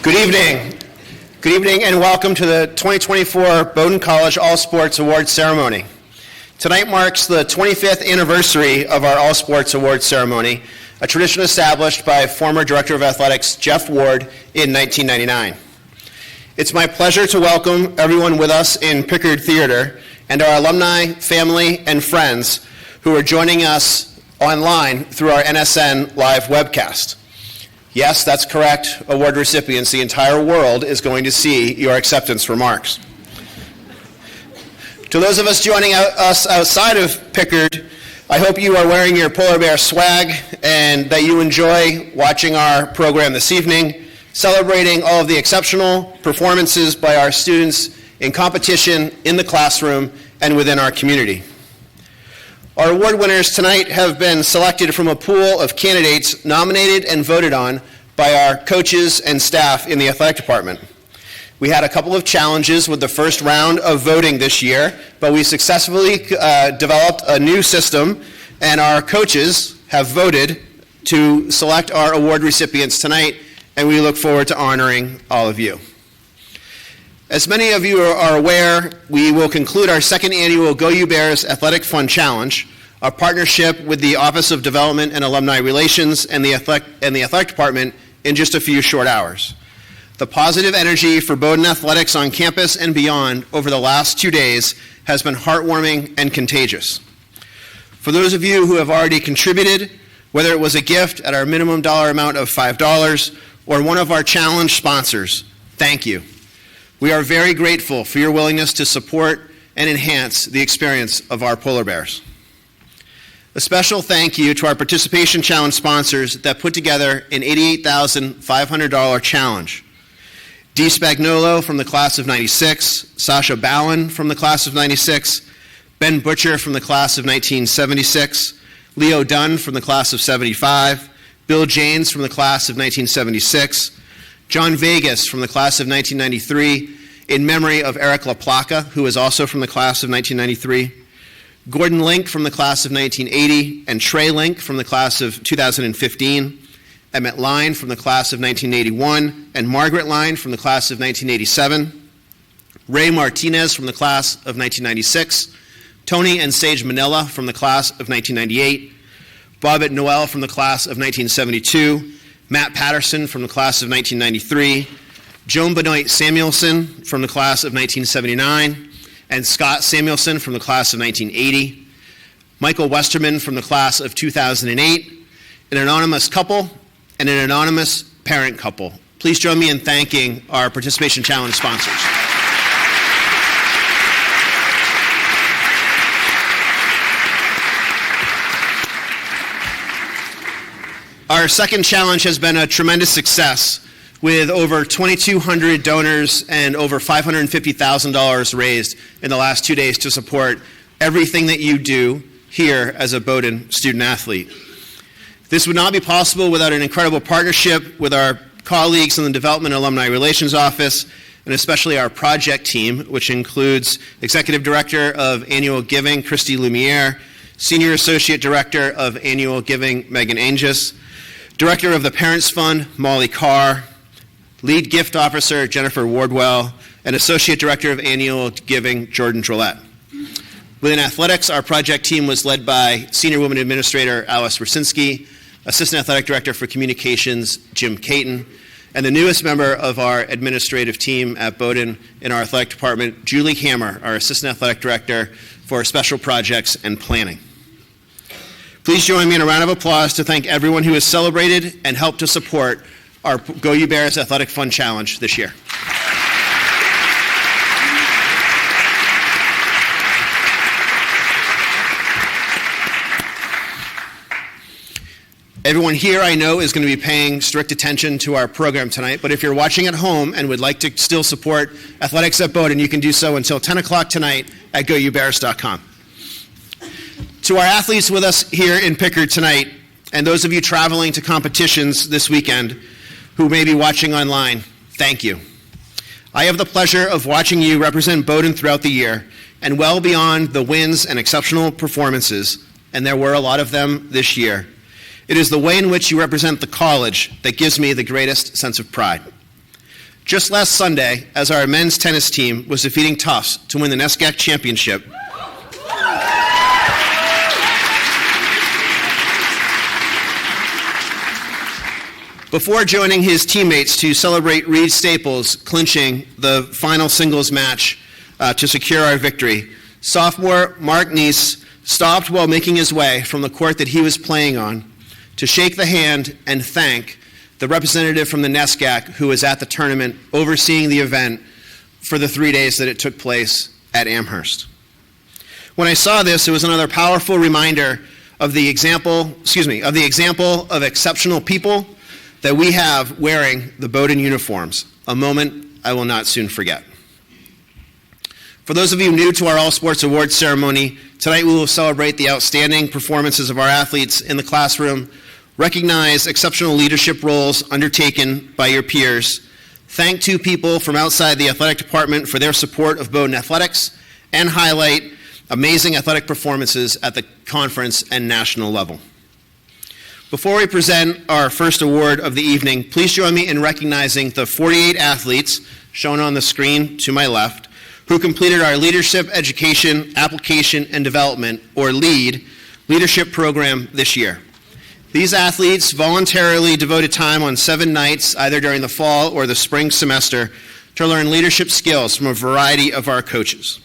Good evening. Good evening and welcome to the 2024 Bowdoin College All Sports Awards Ceremony. Tonight marks the 25th anniversary of our All Sports Awards Ceremony, a tradition established by former Director of Athletics Jeff Ward in 1999. It's my pleasure to welcome everyone with us in Pickard Theater and our alumni, family, and friends who are joining us online through our NSN live webcast. Yes, that's correct, award recipients. The entire world is going to see your acceptance remarks. To those of us joining us outside of Pickard, I hope you are wearing your polar bear swag and that you enjoy watching our program this evening, celebrating all of the exceptional performances by our students in competition, in the classroom, and within our community. Our award winners tonight have been selected from a pool of candidates nominated and voted on by our coaches and staff in the athletic department. We had a couple of challenges with the first round of voting this year, but we successfully developed a new system, and our coaches have voted to select our award recipients tonight, and we look forward to honoring all of you. As many of you are aware, we will conclude our second annual Go You Bears Athletic Fund Challenge, a partnership with the Office of Development and Alumni Relations and the Athletic Department in just a few short hours. The positive energy for Bowdoin athletics on campus and beyond over the last 2 days has been heartwarming and contagious. For those of you who have already contributed, whether it was a gift at our minimum dollar amount of $5 or one of our challenge sponsors, thank you. We are very grateful for your willingness to support and enhance the experience of our polar bears. A special thank you to our Participation Challenge sponsors that put together an $88,500 challenge. Dee Spagnolo from the class of 96, Sasha Bowen from the class of 96, Ben Butcher from the class of 1976, Leo Dunn from the class of 75, Bill Janes from the class of 1976, John Vegas from the class of 1993, in memory of Eric LaPlaca, who is also from the class of 1993, Gordon Link from the class of 1980, and Trey Link from the class of 2015, Emmett Line from the class of 1981, and Margaret Line from the class of 1987, Ray Martinez from the class of 1996, Tony and Sage Manila from the class of 1998, Bobbitt Noel from the class of 1972, Matt Patterson from the class of 1993, Joan Benoit Samuelson from the class of 1979, and Scott Samuelson from the class of 1980, Michael Westerman from the class of 2008, an anonymous couple, and an anonymous parent couple. Please join me in thanking our Participation Challenge sponsors. Our second challenge has been a tremendous success with over 2,200 donors and over $550,000 raised in the last 2 days to support everything that you do here as a Bowdoin student athlete. This would not be possible without an incredible partnership with our colleagues in the Development and Alumni Relations Office, and especially our project team, which includes Executive Director of Annual Giving, Christy Lumiere, Senior Associate Director of Annual Giving, Megan Angus, Director of the Parents Fund, Molly Carr, Lead Gift Officer, Jennifer Wardwell, and Associate Director of Annual Giving, Jordan Drolette. Within athletics, our project team was led by Senior Women Administrator Alice Rasinski, Assistant Athletic Director for Communications, Jim Caton, and the newest member of our administrative team at Bowdoin in our athletic department, Julie Hammer, our Assistant Athletic Director for Special Projects and Planning. Please join me in a round of applause to thank everyone who has celebrated and helped to support our Go You Bears Athletic Fund Challenge this year. Everyone here I know is going to be paying strict attention to our program tonight, but if you're watching at home and would like to still support athletics at Bowdoin, you can do so until 10 o'clock tonight at goyoubears.com. To our athletes with us here in Pickard tonight, and those of you traveling to competitions this weekend who may be watching online, thank you. I have the pleasure of watching you represent Bowdoin throughout the year, and well beyond the wins and exceptional performances, and there were a lot of them this year. It is the way in which you represent the college that gives me the greatest sense of pride. Just last Sunday, as our men's tennis team was defeating Tufts to win the NESCAC championship, before joining his teammates to celebrate Reed Staples clinching the final singles match to secure our victory, sophomore Mark Neese stopped while making his way from the court that he was playing on to shake the hand and thank the representative from the NESCAC who was at the tournament overseeing the event for the 3 days that it took place at Amherst. When I saw this, it was another powerful reminder of the example of exceptional people that we have wearing the Bowdoin uniforms, a moment I will not soon forget. For those of you new to our All Sports Awards ceremony, tonight we will celebrate the outstanding performances of our athletes in the classroom, recognize exceptional leadership roles undertaken by your peers, thank two people from outside the athletic department for their support of Bowdoin athletics, and highlight amazing athletic performances at the conference and national level. Before we present our first award of the evening, please join me in recognizing the 48 athletes shown on the screen to my left who completed our Leadership Education, Application, and Development, or LEAD, leadership program this year. These athletes voluntarily devoted time on 7 nights, either during the fall or the spring semester, to learn leadership skills from a variety of our coaches.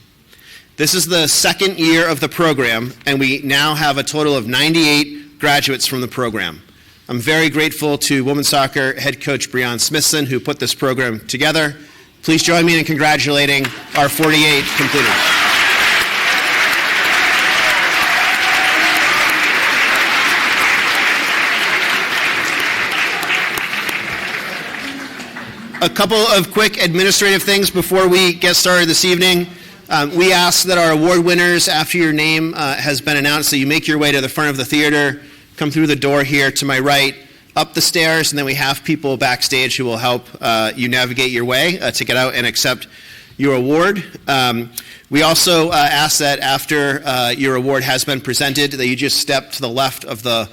This is the second year of the program, and we now have a total of 98 graduates from the program. I'm very grateful to women's soccer head coach Breon Smithson, who put this program together. Please join me in congratulating our 48 completers. A couple of quick administrative things before we get started this evening. We ask that our award winners, after your name has been announced, that you make your way to the front of the theater, come through the door here to my right, up the stairs, and then we have people backstage who will help you navigate your way to get out and accept your award. We also ask that after your award has been presented, that you just step to the left of the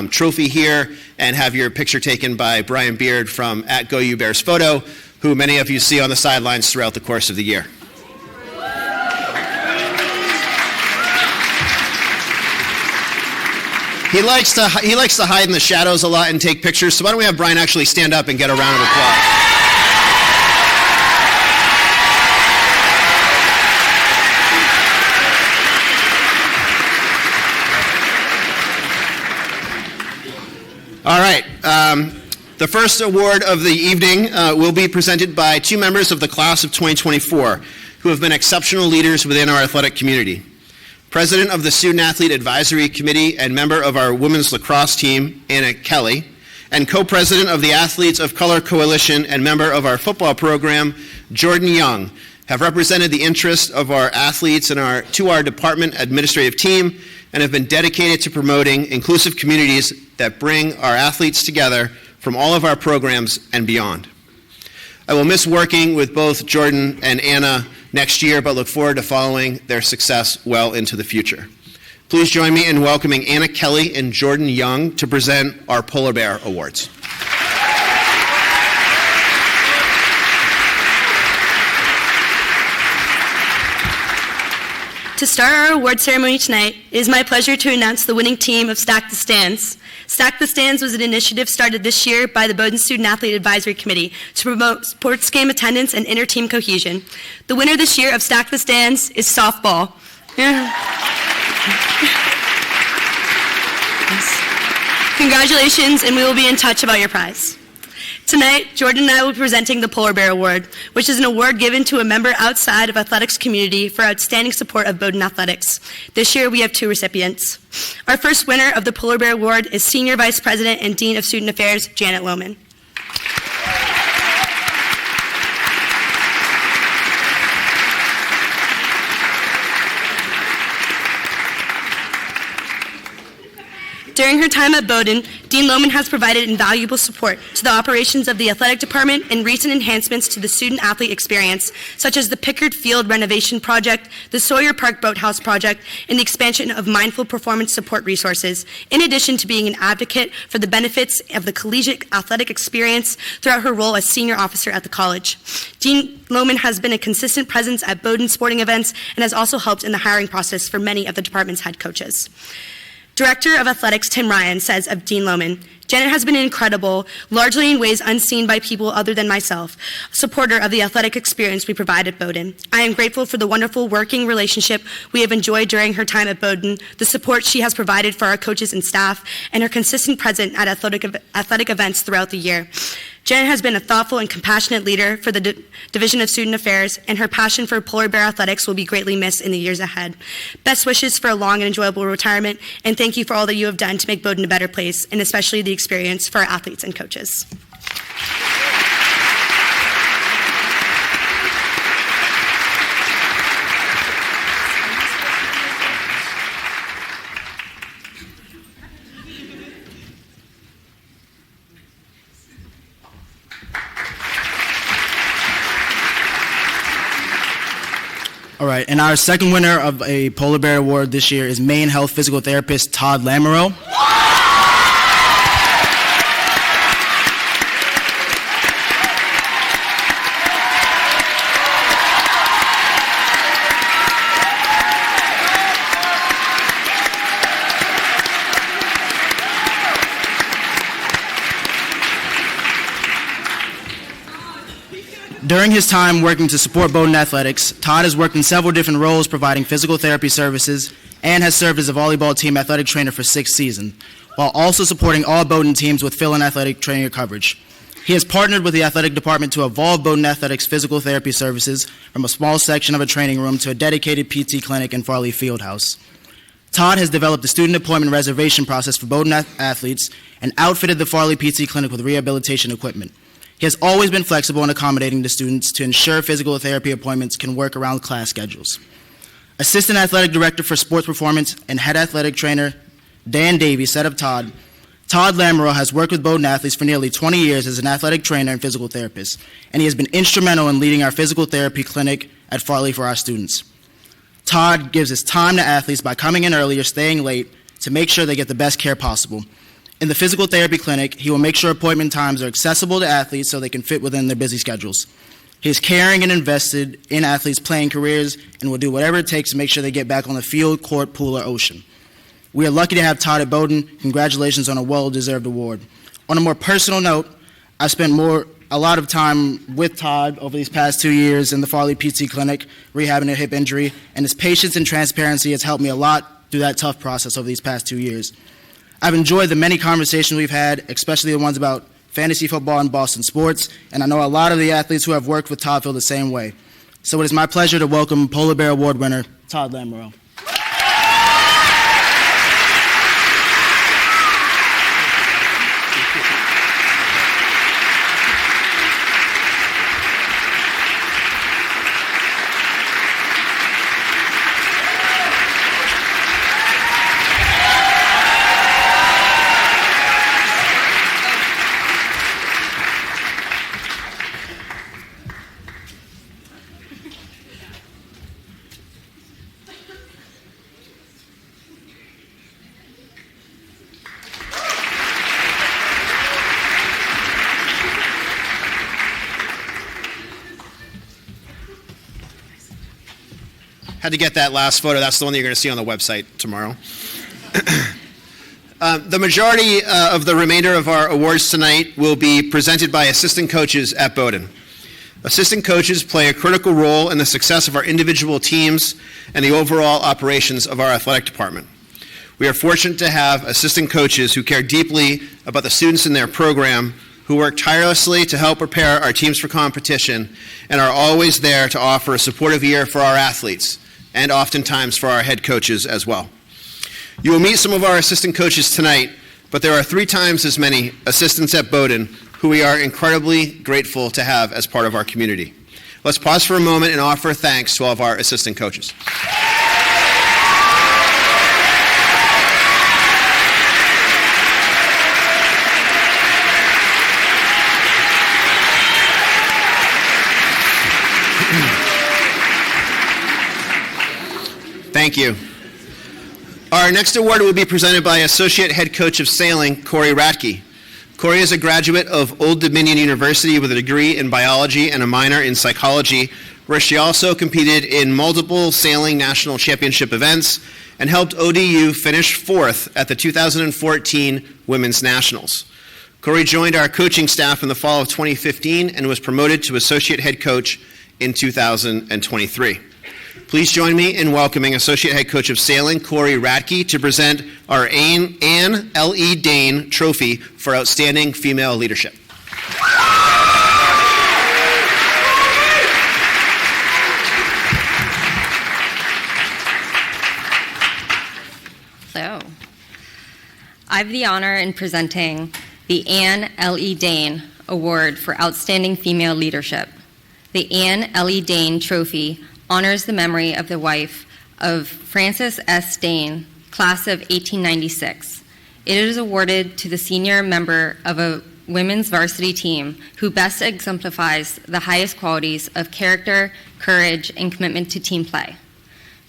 trophy here and have your picture taken by Brian Beard from @GoUBears Photo, who many of you see on the sidelines throughout the course of the year. He likes to hide in the shadows a lot and take pictures, so why don't we have Brian actually stand up and get a round of applause. All right. The first award of the evening will be presented by two members of the class of 2024 who have been exceptional leaders within our athletic community. President of the Student Athlete Advisory Committee and member of our women's lacrosse team, Anna Kelly, and co-president of the Athletes of Color Coalition and member of our football program, Jordan Young, have represented the interests of our athletes and to our department administrative team and have been dedicated to promoting inclusive communities that bring our athletes together from all of our programs and beyond. I will miss working with both Jordan and Anna next year, but look forward to following their success well into the future. Please join me in welcoming Anna Kelly and Jordan Young to present our Polar Bear Awards. To start our award ceremony tonight, it is my pleasure to announce the winning team of Stack the Stands. Stack the Stands was an initiative started this year by the Bowdoin Student Athlete Advisory Committee to promote sports game attendance and inter-team cohesion. The winner this year of Stack the Stands is softball. Congratulations, and we will be in touch about your prize. Tonight, Jordan and I will be presenting the Polar Bear Award, which is an award given to a member outside of athletics community for outstanding support of Bowdoin athletics. This year, we have 2 recipients. Our first winner of the Polar Bear Award is Senior Vice President and Dean of Student Affairs, Janet Lohman. During her time at Bowdoin, Dean Lohman has provided invaluable support to the operations of the athletic department and recent enhancements to the student-athlete experience, such as the Pickard Field renovation project, the Sawyer Park Boathouse project, and the expansion of mindful performance support resources, in addition to being an advocate for the benefits of the collegiate athletic experience throughout her role as senior officer at the college. Dean Lohman has been a consistent presence at Bowdoin sporting events and has also helped in the hiring process for many of the department's head coaches. Director of Athletics Tim Ryan says of Dean Lohman, Janet has been incredible, largely in ways unseen by people other than myself, supporter of the athletic experience we provide at Bowdoin. I am grateful for the wonderful working relationship we have enjoyed during her time at Bowdoin, the support she has provided for our coaches and staff, and her consistent presence at athletic events throughout the year. Janet has been a thoughtful and compassionate leader for the Division of Student Affairs, and her passion for Polar Bear athletics will be greatly missed in the years ahead. Best wishes for a long and enjoyable retirement, and thank you for all that you have done to make Bowdoin a better place, and especially the experience for our athletes and coaches. All right, and our second winner of a Polar Bear Award this year is Maine Health Physical Therapist Todd Lamoureux. During his time working to support Bowdoin athletics, Todd has worked in several different roles providing physical therapy services and has served as a volleyball team athletic trainer for 6 seasons, while also supporting all Bowdoin teams with fill-in athletic training coverage. He has partnered with the athletic department to evolve Bowdoin athletics' physical therapy services from a small section of a training room to a dedicated PT clinic in Farley Fieldhouse. Todd has developed a student appointment reservation process for Bowdoin athletes and outfitted the Farley PT clinic with rehabilitation equipment. He has always been flexible and accommodating to students to ensure physical therapy appointments can work around class schedules. Assistant Athletic Director for Sports Performance and Head Athletic Trainer Dan Davies said of Todd Lamoureux has worked with Bowdoin athletes for nearly 20 years as an athletic trainer and physical therapist, and he has been instrumental in leading our physical therapy clinic at Farley for our students. Todd gives his time to athletes by coming in early or staying late to make sure they get the best care possible. In the physical therapy clinic, he will make sure appointment times are accessible to athletes so they can fit within their busy schedules. He is caring and invested in athletes' playing careers and will do whatever it takes to make sure they get back on the field, court, pool, or ocean. We are lucky to have Todd at Bowdoin. Congratulations on a well-deserved award. On a more personal note, I spent a lot of time with Todd over these past 2 years in the Farley PT clinic, rehabbing a hip injury, and his patience and transparency has helped me a lot through that tough process over these past 2 years. I've enjoyed the many conversations we've had, especially the ones about fantasy football and Boston sports, and I know a lot of the athletes who have worked with Todd feel the same way. So it is my pleasure to welcome Polar Bear Award winner, Todd Lamoureux. Had to get that last photo. That's the one that you're going to see on the website tomorrow. The majority of the remainder of our awards tonight will be presented by assistant coaches at Bowdoin. Assistant coaches play a critical role in the success of our individual teams and the overall operations of our athletic department. We are fortunate to have assistant coaches who care deeply about the students in their program, who work tirelessly to help prepare our teams for competition, and are always there to offer a supportive ear for our athletes, and oftentimes for our head coaches as well. You will meet some of our assistant coaches tonight, but there are 3 times as many assistants at Bowdoin who we are incredibly grateful to have as part of our community. Let's pause for a moment and offer thanks to all of our assistant coaches. Thank you. Our next award will be presented by Associate Head Coach of Sailing, Corey Ratke. Corey is a graduate of Old Dominion University with a degree in biology and a minor in psychology, where she also competed in multiple sailing national championship events and helped ODU finish fourth at the 2014 Women's Nationals. Corey joined our coaching staff in the fall of 2015 and was promoted to Associate Head Coach in 2023. Please join me in welcoming Associate Head Coach of Sailing, Corey Ratke, to present our Ann L.E. Dane Trophy for Outstanding Female Leadership. Hello. I have the honor in presenting the Ann L.E. Dane Award for Outstanding Female Leadership. The Ann L.E. Dane Trophy honors the memory of the wife of Frances S. Dane, class of 1896. It is awarded to the senior member of a women's varsity team who best exemplifies the highest qualities of character, courage, and commitment to team play.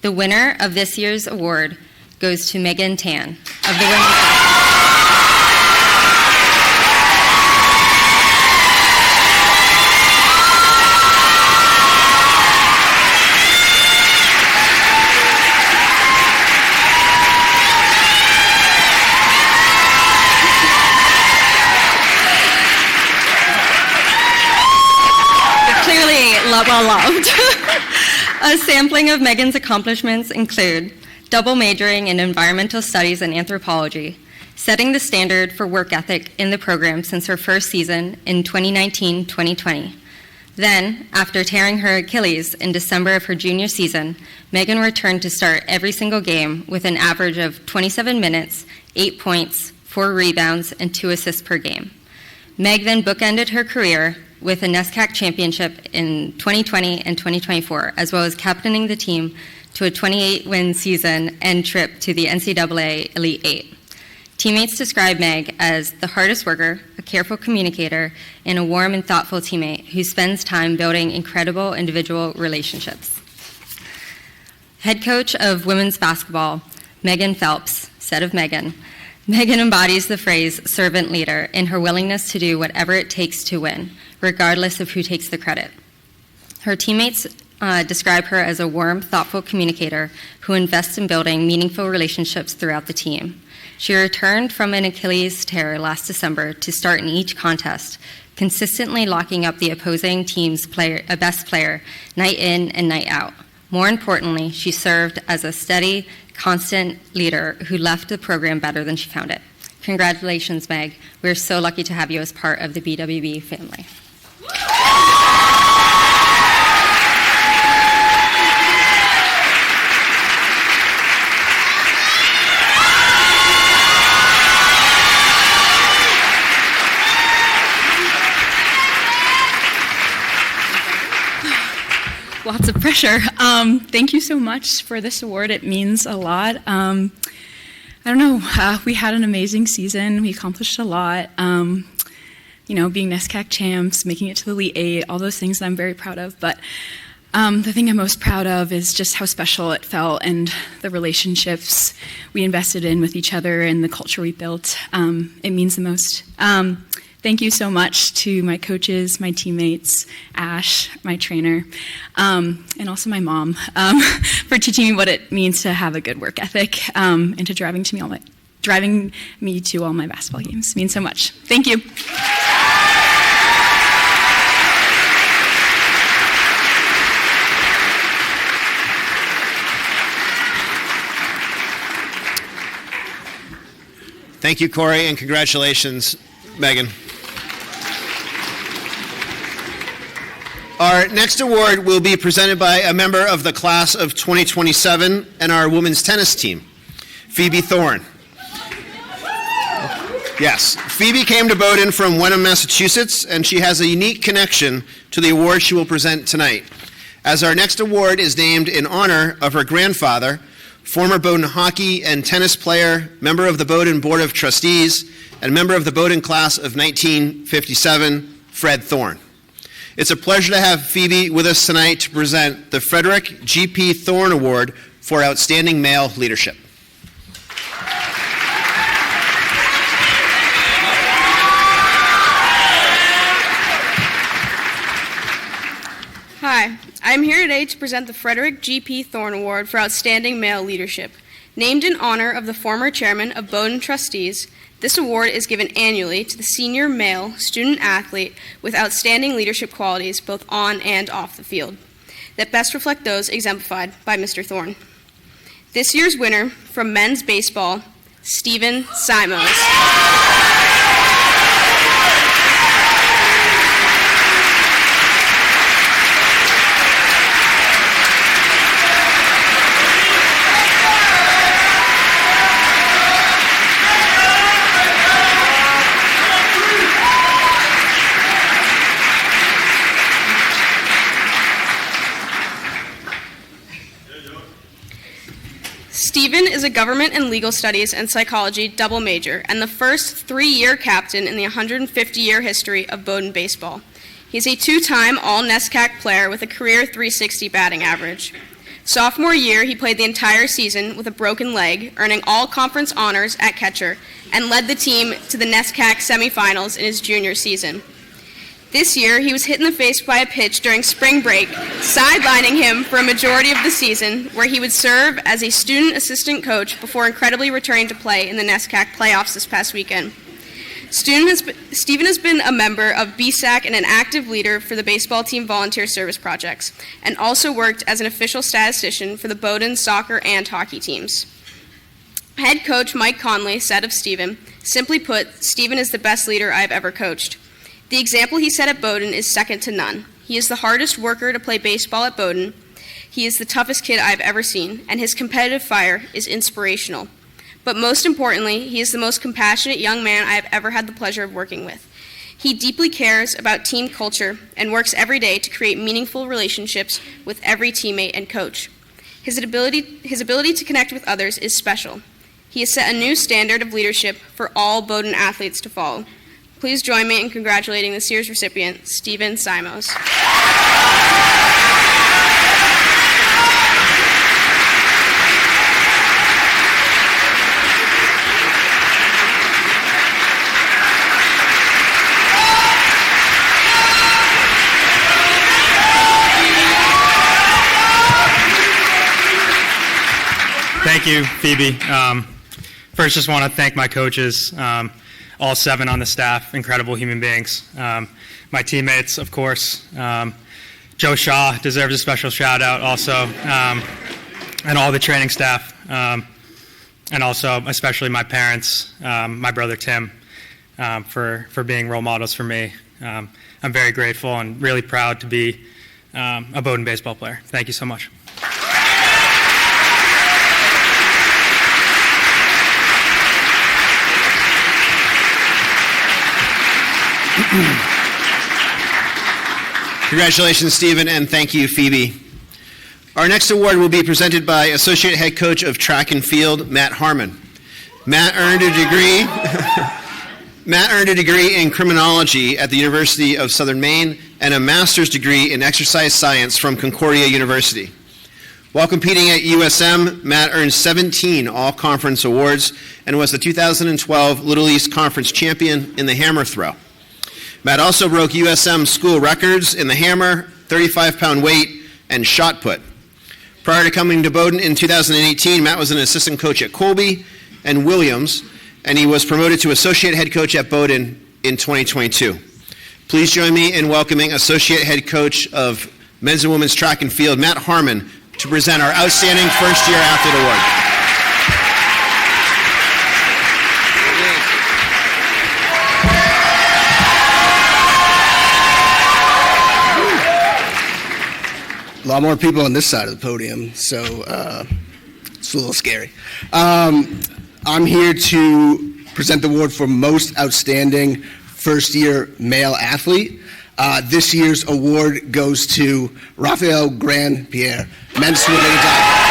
The winner of this year's award goes to Megan Tan of the women's. Well loved. A sampling of Megan's accomplishments include double majoring in environmental studies and anthropology, setting the standard for work ethic in the program since her first season in 2019-2020. Then, after tearing her Achilles in December of her junior season, Megan returned to start every single game with an average of 27 minutes, 8 points, 4 rebounds, and 2 assists per game. Meg then bookended her career with a NESCAC championship in 2020 and 2024, as well as captaining the team to a 28-win season and trip to the NCAA Elite Eight. Teammates describe Meg as the hardest worker, a careful communicator, and a warm and thoughtful teammate who spends time building incredible individual relationships. Head coach of women's basketball, Megan Phelps, said of Megan, Megan embodies the phrase servant leader in her willingness to do whatever it takes to win, regardless of who takes the credit. Her teammates describe her as a warm, thoughtful communicator who invests in building meaningful relationships throughout the team. She returned from an Achilles tear last December to start in each contest, consistently locking up the opposing team's best player night in and night out. More importantly, she served as a steady, constant leader who left the program better than she found it. Congratulations, Meg. We're so lucky to have you as part of the BWB family. Lots of pressure. Thank you so much for this award. It means a lot. I don't know. We had an amazing season. We accomplished a lot. Being NESCAC champs, making it to the Elite Eight, all those things that I'm very proud of. But the thing I'm most proud of is just how special it felt and the relationships we invested in with each other and the culture we built. It means the most. Thank you so much to my coaches, my teammates, Ash, my trainer, and also my mom for teaching me what it means to have a good work ethic and to driving me to all my basketball games. It means so much. Thank you. Thank you, Corey, and congratulations, Megan. Our next award will be presented by a member of the class of 2027 and our women's tennis team, Phoebe Thorne. Yes, Phoebe came to Bowdoin from Wenham, Massachusetts, and she has a unique connection to the award she will present tonight, as our next award is named in honor of her grandfather, former Bowdoin hockey and tennis player, member of the Bowdoin Board of Trustees, and member of the Bowdoin class of 1957, Fred Thorne. It's a pleasure to have Phoebe with us tonight to present the Frederick G.P. Thorne Award for outstanding male leadership. Hi, I'm here today to present the Frederick G.P. Thorne Award for Outstanding Male Leadership. Named in honor of the former chairman of Bowdoin Trustees, this award is given annually to the senior male student athlete with outstanding leadership qualities both on and off the field that best reflect those exemplified by Mr. Thorne. This year's winner from men's baseball, Stephen Simos. Stephen is a government and legal studies and psychology double major and the first 3-year captain in the 150-year history of Bowdoin baseball. He's a 2-time All-NESCAC player with a career .360 batting average. Sophomore year, he played the entire season with a broken leg, earning all-conference honors at catcher, and led the team to the NESCAC semifinals in his junior season. This year, he was hit in the face by a pitch during spring break, sidelining him for a majority of the season, where he would serve as a student assistant coach before incredibly returning to play in the NESCAC playoffs this past weekend. Stephen has been a member of BSAC and an active leader for the baseball team volunteer service projects, and also worked as an official statistician for the Bowdoin soccer and hockey teams. Head coach Mike Conley said of Stephen, "Simply put, Stephen is the best leader I have ever coached. The example he set at Bowdoin is second to none. He is the hardest worker to play baseball at Bowdoin. He is the toughest kid I've ever seen, and his competitive fire is inspirational. But most importantly, he is the most compassionate young man I have ever had the pleasure of working with. He deeply cares about team culture and works every day to create meaningful relationships with every teammate and coach. His ability to connect with others is special. He has set a new standard of leadership for all Bowdoin athletes to follow. Please join me in congratulating this year's recipient, Stephen Simos." Thank you, Phoebe. First, just want to thank my coaches, all 7 on the staff, incredible human beings. My teammates, of course. Joe Shaw deserves a special shout out also, and all the training staff, and also especially my parents, my brother Tim, for being role models for me. I'm very grateful and really proud to be a Bowdoin baseball player. Thank you so much. Congratulations, Stephen, and thank you, Phoebe. Our next award will be presented by Associate Head Coach of Track and Field, Matt Harmon. Matt earned a degree in criminology at the University of Southern Maine and a master's degree in exercise science from Concordia University. While competing at USM, Matt earned 17 all-conference awards and was the 2012 Little East Conference champion in the hammer throw. Matt also broke USM school records in the hammer, 35-pound weight, and shot put. Prior to coming to Bowdoin in 2018, Matt was an assistant coach at Colby and Williams, and he was promoted to associate head coach at Bowdoin in 2022. Please join me in welcoming associate head coach of men's and women's track and field, Matt Harmon, to present our outstanding first-year athlete award. A lot more people on this side of the podium, so it's a little scary. I'm here to present the award for Most Outstanding First-Year Male Athlete. This year's award goes to Raphael Grand-Pierre, men's swimming diving.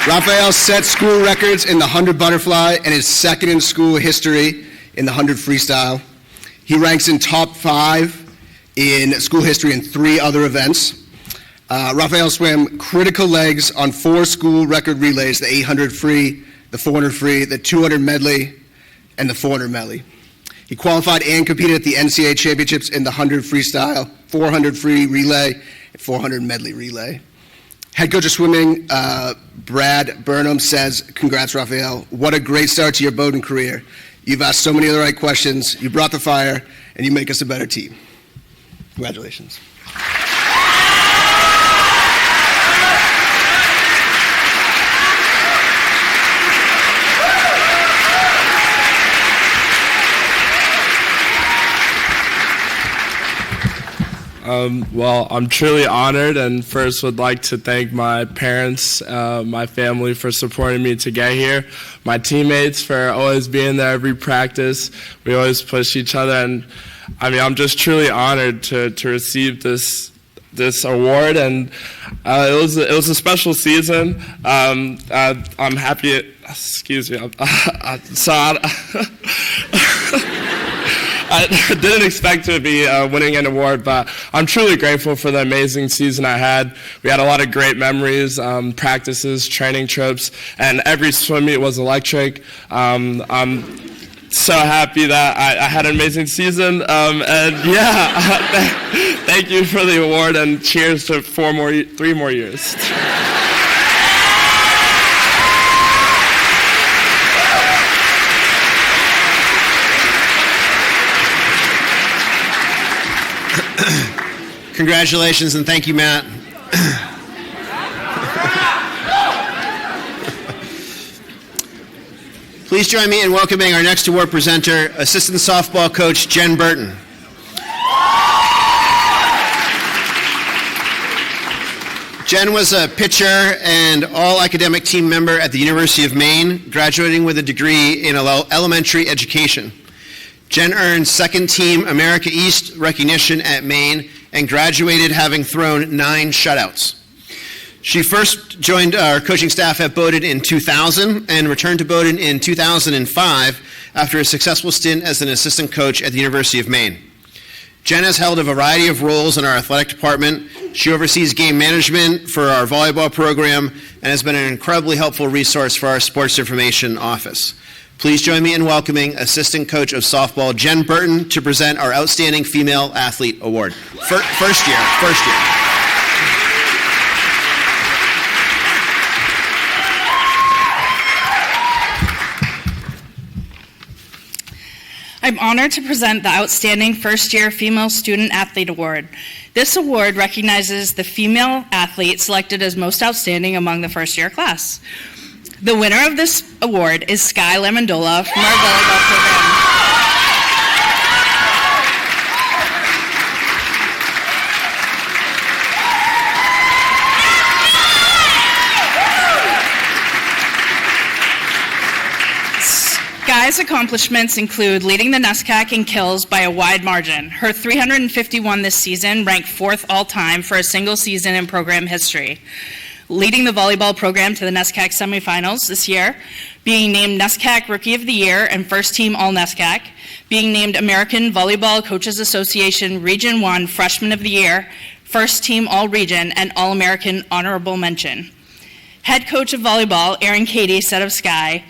Raphael set school records in the 100 butterfly and is second in school history in the 100 freestyle. He ranks in top 5 in school history in 3 other events. Raphael swam critical legs on 4 school record relays, the 800 free, the 400 free, the 200 medley, and the 400 medley. He qualified and competed at the NCAA championships in the 100 freestyle, 400 free relay, and 400 medley relay. Head coach of swimming, Brad Burnham, says, congrats, Raphael. What a great start to your Bowdoin career. You've asked so many of the right questions, you brought the fire, and you make us a better team. Congratulations. Well, I'm truly honored, and first would like to thank my parents, my family for supporting me to get here, my teammates for always being there every practice. We always push each other, and I'm just truly honored to receive this award, and it was a special season. I'm happy. Excuse me. I didn't expect to be winning an award, but I'm truly grateful for the amazing season I had. We had a lot of great memories, practices, training trips, and every swim meet was electric. I'm so happy that I had an amazing season, and yeah, thank you for the award, and cheers to 3 more years. Congratulations and thank you, Matt. Please join me in welcoming our next award presenter, assistant softball coach Jen Burton. Jen was a pitcher and all-academic team member at the University of Maine, graduating with a degree in elementary education. Jen earned second team America East recognition at Maine and graduated having thrown 9 shutouts. She first joined our coaching staff at Bowdoin in 2000 and returned to Bowdoin in 2005 after a successful stint as an assistant coach at the University of Maine. Jen has held a variety of roles in our athletic department. She oversees game management for our volleyball program and has been an incredibly helpful resource for our sports information office. Please join me in welcoming assistant coach of softball Jen Burton to present our Outstanding Female Athlete Award. First year. I'm honored to present the Outstanding First Year Female Student Athlete Award. This award recognizes the female athlete selected as most outstanding among the first year class. The winner of this award is Sky Lamandola from our volleyball program. Sky's accomplishments include leading the NESCAC in kills by a wide margin. Her 351 this season ranked 4th all-time for a single season in program history. Leading the volleyball program to the NESCAC semifinals this year, being named NESCAC Rookie of the Year and First Team All-NESCAC, being named American Volleyball Coaches Association Region 1 Freshman of the Year, First Team All-Region, and All-American Honorable Mention. Head coach of volleyball, Erin Cady, said of Sky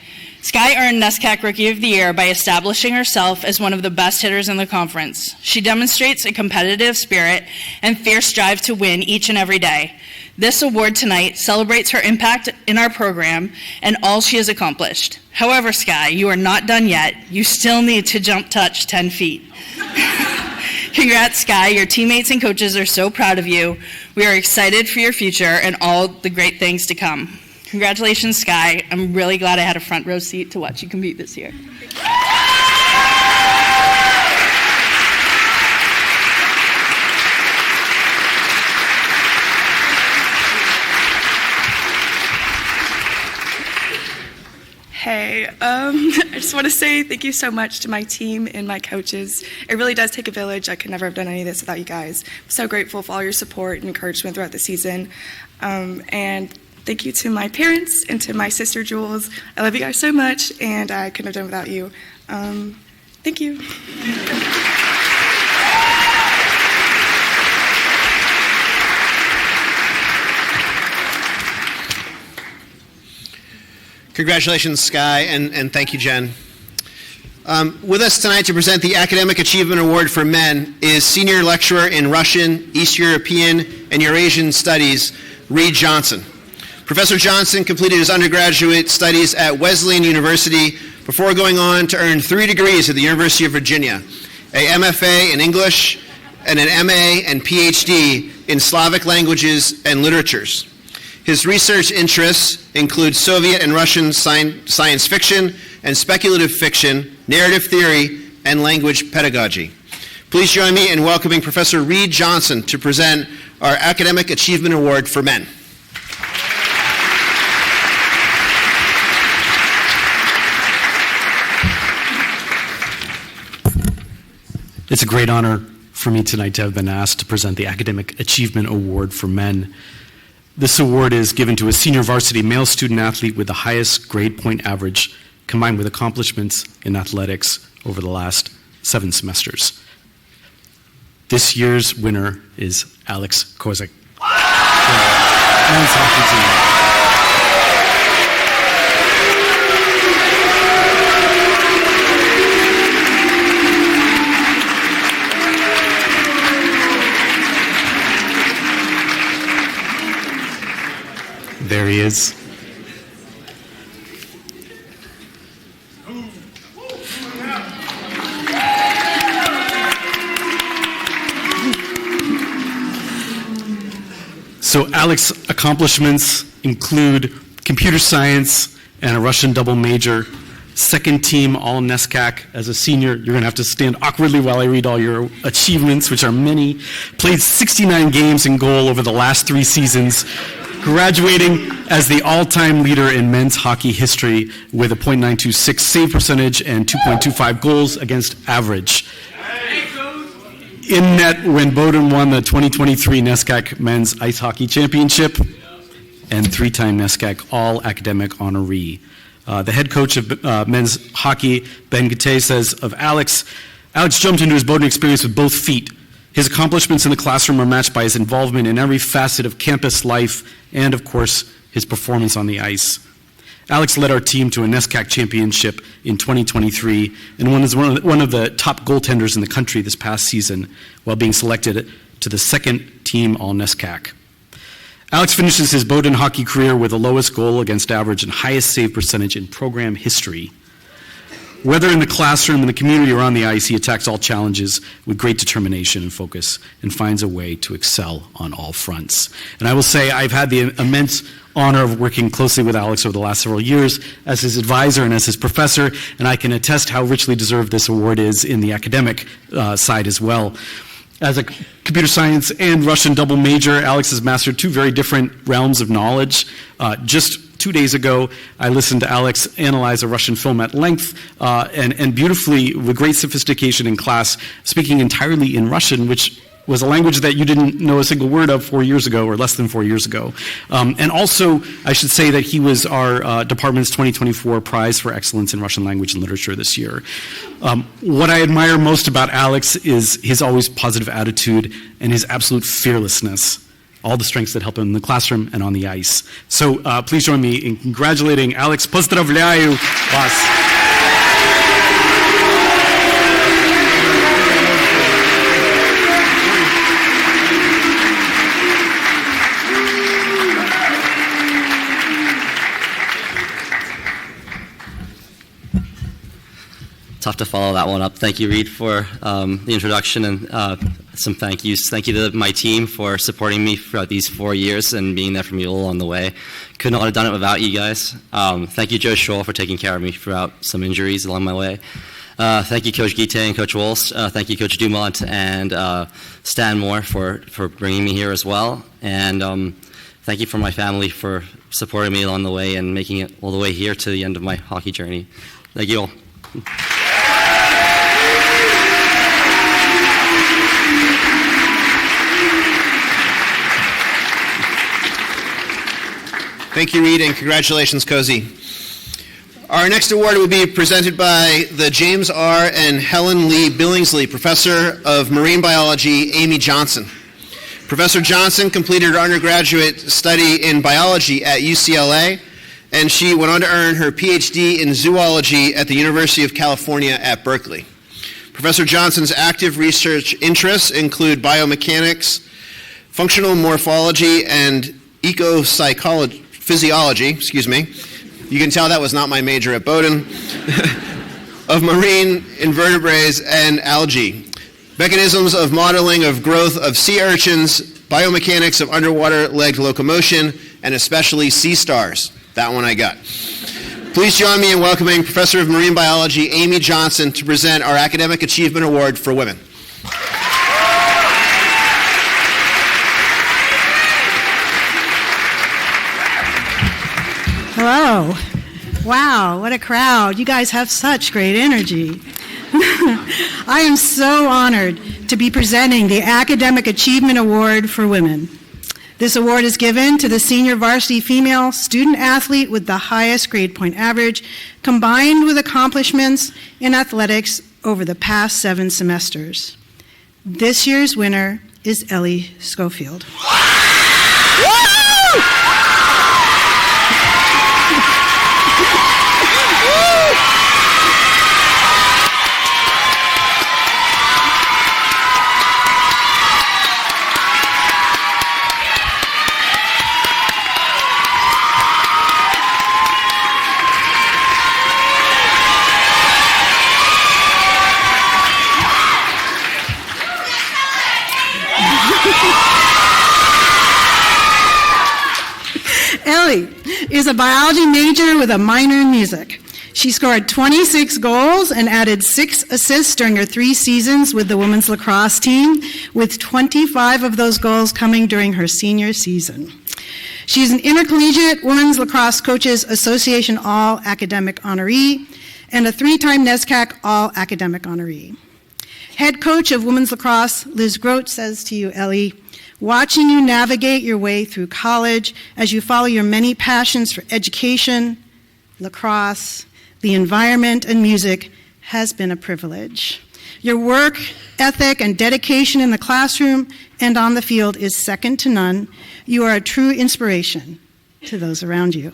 earned NESCAC Rookie of the Year by establishing herself as one of the best hitters in the conference. She demonstrates a competitive spirit and fierce drive to win each and every day. This award tonight celebrates her impact in our program and all she has accomplished. However, Sky, you are not done yet. You still need to jump touch 10 feet. Congrats, Sky. Your teammates and coaches are so proud of you. We are excited for your future and all the great things to come. Congratulations, Sky. I'm really glad I had a front row seat to watch you compete this year. Hey, I just want to say thank you so much to my team and my coaches. It really does take a village. I could never have done any of this without you guys. I'm so grateful for all your support and encouragement throughout the season. And Thank you to my parents and to my sister Jules. I love you guys so much, and I couldn't have done without you. Thank you. Congratulations, Sky, and thank you, Jen. With us tonight to present the Academic Achievement Award for Men is Senior Lecturer in Russian, East European, and Eurasian Studies, Reed Johnson. Professor Johnson completed his undergraduate studies at Wesleyan University before going on to earn 3 degrees at the University of Virginia, a MFA in English, and an MA and PhD in Slavic languages and literatures. His research interests include Soviet and Russian science fiction and speculative fiction, narrative theory, and language pedagogy. Please join me in welcoming Professor Reed Johnson to present our Academic Achievement Award for Men. It's a great honor for me tonight to have been asked to present the Academic Achievement Award for Men. This award is given to a senior varsity male student athlete with the highest grade point average combined with accomplishments in athletics over the last 7 semesters. This year's winner is Alex Kozik. Men's hockey team. There he is. So Alex's accomplishments include computer science and a Russian double major, second team all NESCAC. As a senior, you're going to have to stand awkwardly while I read all your achievements, which are many. Played 69 games in goal over the last 3 seasons, graduating as the all-time leader in men's hockey history with a .926 save percentage and 2.25 goals against average. In net when Bowdoin won the 2023 NESCAC Men's Ice Hockey Championship and 3-time NESCAC All-Academic honoree. The head coach of men's hockey, Ben Gate, says of Alex jumped into his Bowdoin experience with both feet. His accomplishments in the classroom are matched by his involvement in every facet of campus life and, of course, his performance on the ice. Alex led our team to a NESCAC championship in 2023 and was one of the top goaltenders in the country this past season while being selected to the second team All-NESCAC. Alex finishes his Bowdoin hockey career with the lowest goal against average and highest save percentage in program history. Whether in the classroom, in the community, or on the ice, he attacks all challenges with great determination and focus and finds a way to excel on all fronts. And I will say I've had the immense honor of working closely with Alex over the last several years as his advisor and as his professor, and I can attest how richly deserved this award is in the academic side as well. As a computer science and Russian double major, Alex has mastered 2 very different realms of knowledge. Just 2 days ago, I listened to Alex analyze a Russian film at length and beautifully, with great sophistication in class, speaking entirely in Russian, which was a language that you didn't know a single word of 4 years ago, or less than 4 years ago. And also, I should say that he was our department's 2024 prize for excellence in Russian language and literature this year. What I admire most about Alex is his always positive attitude and his absolute fearlessness, all the strengths that help him in the classroom and on the ice. So please join me in congratulating Alex. Pozdravляю вас. Tough to follow that one up. Thank you, Reed, for the introduction and some thank yous. Thank you to my team for supporting me throughout these 4 years and being there for me all along the way. Could not have done it without you guys. Thank you, Joe Scholl, for taking care of me throughout some injuries along my way. Thank you, Coach Gite and Coach Walsh. Thank you, Coach Dumont and Stan Moore for bringing me here as well. And thank you for my family for supporting me along the way and making it all the way here to the end of my hockey journey. Thank you all. Thank you, Reed, and congratulations, Cozy. Our next award will be presented by the James R. and Helen Lee Billingsley Professor of Marine Biology, Amy Johnson. Professor Johnson completed her undergraduate study in biology at UCLA, and she went on to earn her PhD in zoology at the University of California at Berkeley. Professor Johnson's active research interests include biomechanics, functional morphology, and physiology. You can tell that was not my major at Bowdoin, of marine invertebrates and algae, mechanisms of modeling of growth of sea urchins, biomechanics of underwater legged locomotion, and especially sea stars. That one I got. Please join me in welcoming Professor of Marine Biology Amy Johnson to present our Academic Achievement Award for Women. Hello. Wow, what a crowd. You guys have such great energy. I am so honored to be presenting the Academic Achievement Award for Women. This award is given to the senior varsity female student athlete with the highest grade point average, combined with accomplishments in athletics over the past 7 semesters. This year's winner is Ellie Schofield. Ellie is a biology major with a minor in music. She scored 26 goals and added 6 assists during her 3 seasons with the women's lacrosse team, with 25 of those goals coming during her senior season. She's an Intercollegiate Women's Lacrosse Coaches Association All-Academic Honoree and a 3-time NESCAC All-Academic Honoree. Head coach of women's lacrosse, Liz Grote, says to you, Ellie, watching you navigate your way through college as you follow your many passions for education, lacrosse, the environment, and music has been a privilege. Your work ethic and dedication in the classroom and on the field is second to none. You are a true inspiration to those around you.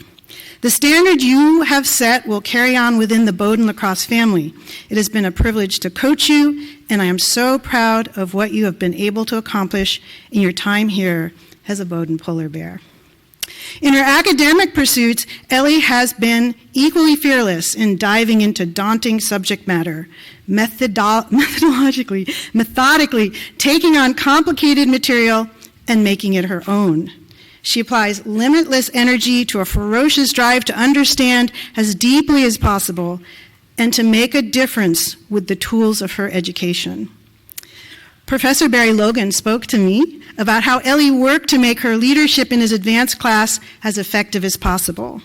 The standard you have set will carry on within the Bowdoin lacrosse family. It has been a privilege to coach you, and I am so proud of what you have been able to accomplish in your time here as a Bowdoin Polar Bear. In her academic pursuits, Ellie has been equally fearless in diving into daunting subject matter, methodically taking on complicated material and making it her own. She applies limitless energy to a ferocious drive to understand as deeply as possible and to make a difference with the tools of her education. Professor Barry Logan spoke to me about how Ellie worked to make her leadership in his advanced class as effective as possible.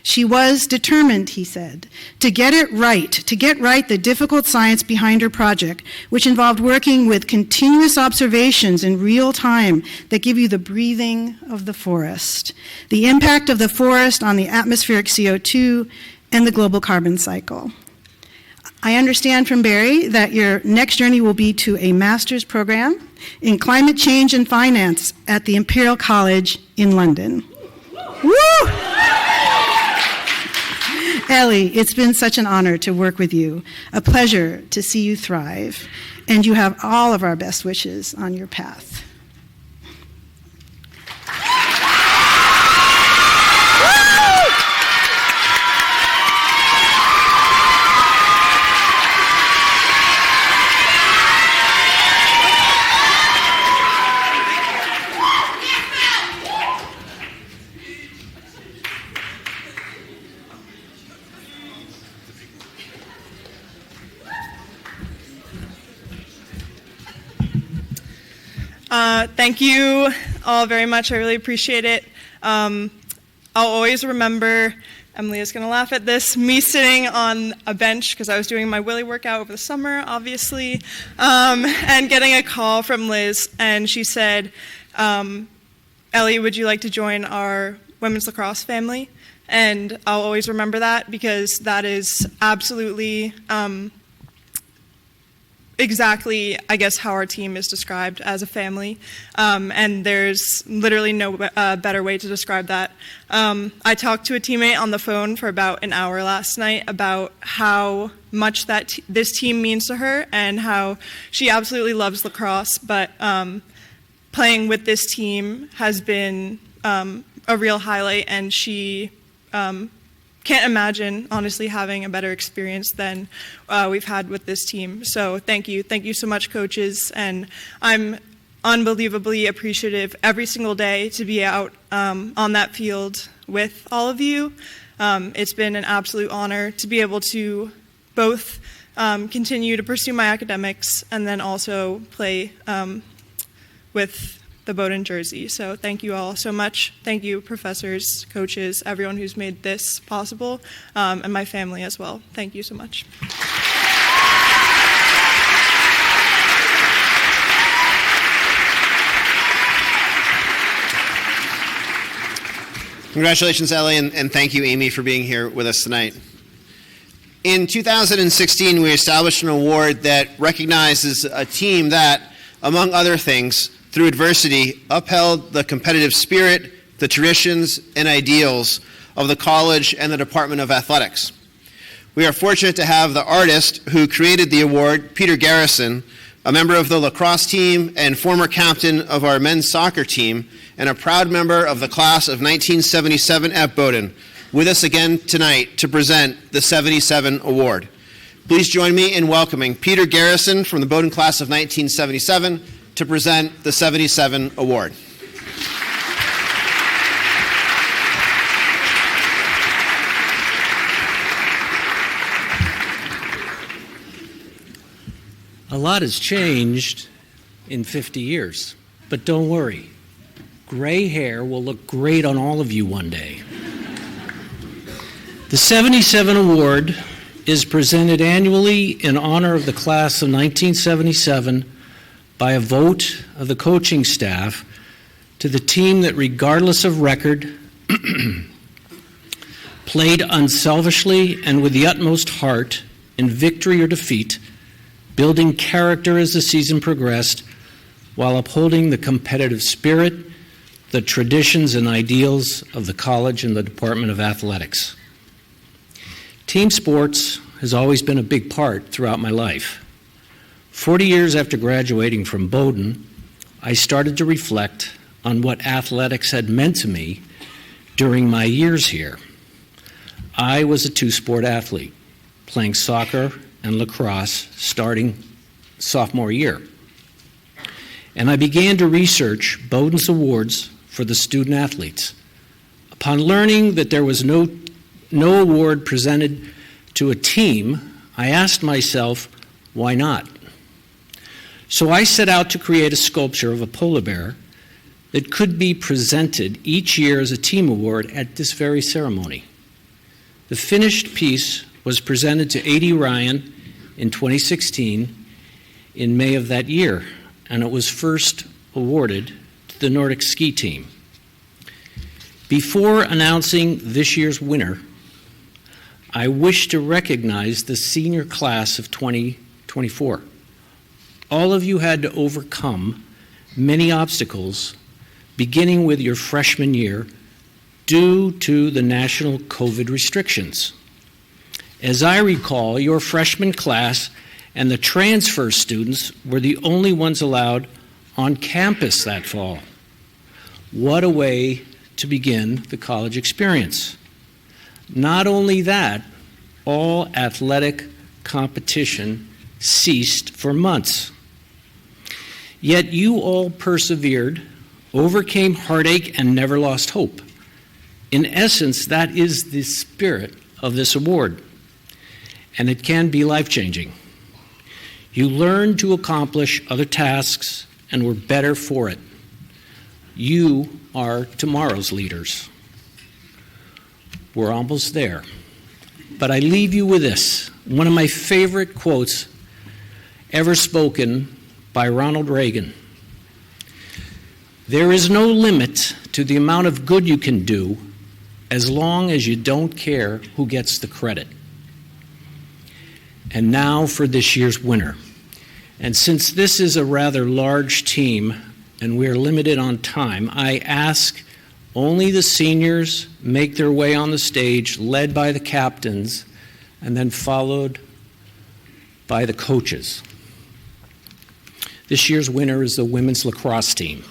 She was determined, he said, to get right the difficult science behind her project, which involved working with continuous observations in real time that give you the breathing of the forest, the impact of the forest on the atmospheric CO2, and the global carbon cycle. I understand from Barry that your next journey will be to a master's program in climate change and finance at the Imperial College in London. Woo! Ellie, it's been such an honor to work with you, a pleasure to see you thrive, and you have all of our best wishes on your path. Thank you all very much. I really appreciate it. I'll always remember, Emily is going to laugh at this, me sitting on a bench because I was doing my Willy workout over the summer, obviously, and getting a call from Liz, and she said, Ellie, would you like to join our women's lacrosse family, and I'll always remember that because that is absolutely exactly, I guess, how our team is described as a family, and there's literally no better way to describe that. I talked to a teammate on the phone for about an hour last night about how much that this team means to her and how she absolutely loves lacrosse, but playing with this team has been a real highlight, and she can't imagine, honestly, having a better experience than we've had with this team. So thank you. Thank you so much, coaches. And I'm unbelievably appreciative every single day to be out on that field with all of you. It's been an absolute honor to be able to both continue to pursue my academics and then also play with the Bowdoin jersey. So thank you all so much. Thank you, professors, coaches, everyone who's made this possible, and my family as well. Thank you so much. Congratulations, Ellie, and thank you, Amy, for being here with us tonight. In 2016, we established an award that recognizes a team that, among other things, through adversity, upheld the competitive spirit, the traditions, and ideals of the college and the Department of Athletics. We are fortunate to have the artist who created the award, Peter Garrison, a member of the lacrosse team and former captain of our men's soccer team, and a proud member of the class of 1977 at Bowdoin, with us again tonight to present the 77 Award. Please join me in welcoming Peter Garrison from the Bowdoin class of 1977 to present the 77 Award. A lot has changed in 50 years, but don't worry. Gray hair will look great on all of you one day. The 77 Award is presented annually in honor of the class of 1977 by a vote of the coaching staff to the team that, regardless of record, played unselfishly and with the utmost heart in victory or defeat, building character as the season progressed while upholding the competitive spirit, the traditions and ideals of the college and the Department of Athletics. Team sports has always been a big part throughout my life. 40 years after graduating from Bowdoin, I started to reflect on what athletics had meant to me during my years here. I was a two-sport athlete, playing soccer and lacrosse starting sophomore year. And I began to research Bowdoin's awards for the student athletes. Upon learning that there was no award presented to a team, I asked myself, why not? So I set out to create a sculpture of a polar bear that could be presented each year as a team award at this very ceremony. The finished piece was presented to A.D. Ryan in 2016 in May of that year, and it was first awarded to the Nordic ski team. Before announcing this year's winner, I wish to recognize the senior class of 2024. All of you had to overcome many obstacles, beginning with your freshman year, due to the national COVID restrictions. As I recall, your freshman class and the transfer students were the only ones allowed on campus that fall. What a way to begin the college experience. Not only that, all athletic competition ceased for months. Yet you all persevered, overcame heartache, and never lost hope. In essence, that is the spirit of this award, and it can be life-changing. You learned to accomplish other tasks and were better for it. You are tomorrow's leaders. We're almost there. But I leave you with this, one of my favorite quotes ever spoken by Ronald Reagan. There is no limit to the amount of good you can do as long as you don't care who gets the credit. And now for this year's winner. And since this is a rather large team and we're limited on time, I ask only the seniors make their way on the stage, led by the captains, and then followed by the coaches. This year's winner is the women's lacrosse team.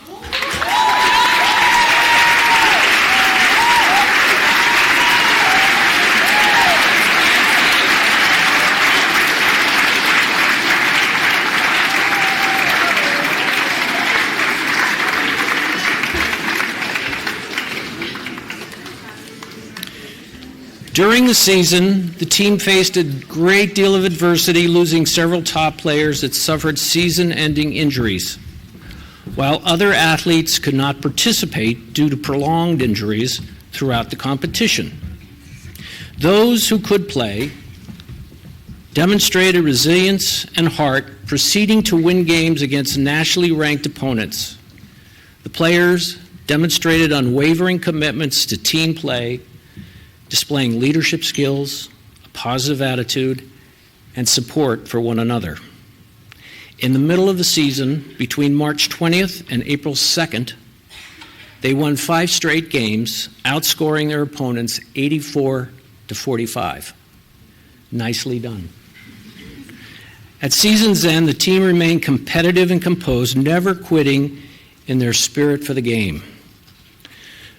During the season, the team faced a great deal of adversity, losing several top players that suffered season-ending injuries. While other athletes could not participate due to prolonged injuries throughout the competition. Those who could play demonstrated resilience and heart, proceeding to win games against nationally ranked opponents. The players demonstrated unwavering commitments to team play, displaying leadership skills, a positive attitude, and support for one another. In the middle of the season, between March 20th and April 2nd, they won 5 straight games, outscoring their opponents 84-45. Nicely done. At season's end, the team remained competitive and composed, never quitting in their spirit for the game.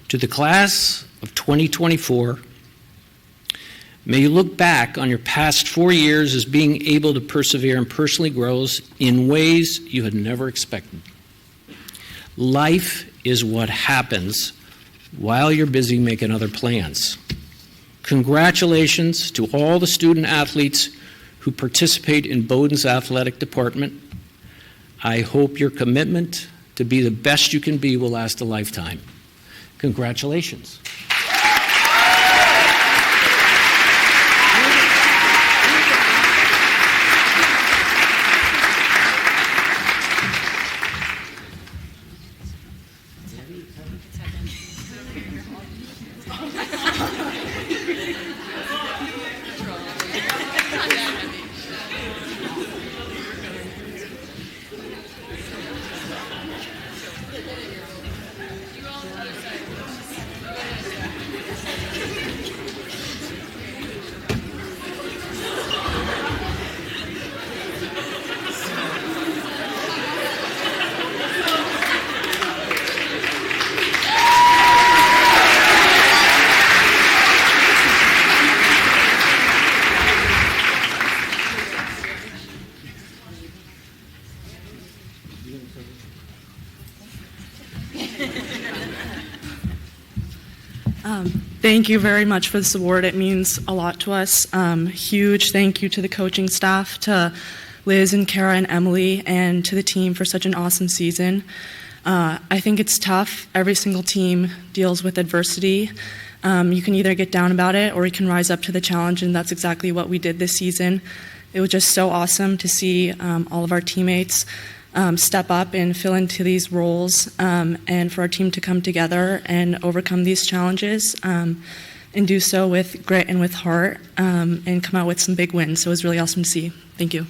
To the class of 2024, may you look back on your past 4 years as being able to persevere and personally grow in ways you had never expected. Life is what happens while you're busy making other plans. Congratulations to all the student athletes who participate in Bowdoin's athletic department. I hope your commitment to be the best you can be will last a lifetime. Congratulations. Thank you very much for this award. It means a lot to us. Huge thank you to the coaching staff, to Liz and Kara and Emily, and to the team for such an awesome season. I think it's tough. Every single team deals with adversity. You can either get down about it or you can rise up to the challenge, and that's exactly what we did this season. It was just so awesome to see all of our teammates step up and fill into these roles, and for our team to come together and overcome these challenges, and do so with grit and with heart, and come out with some big wins. So it was really awesome to see. Thank you.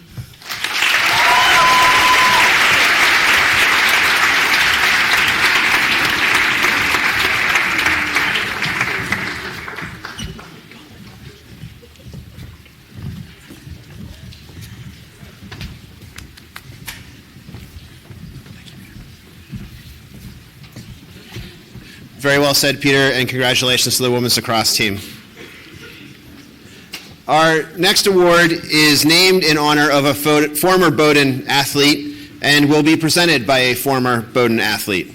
Very well said, Peter, and congratulations to the women's lacrosse team. Our next award is named in honor of a former Bowdoin athlete and will be presented by a former Bowdoin athlete.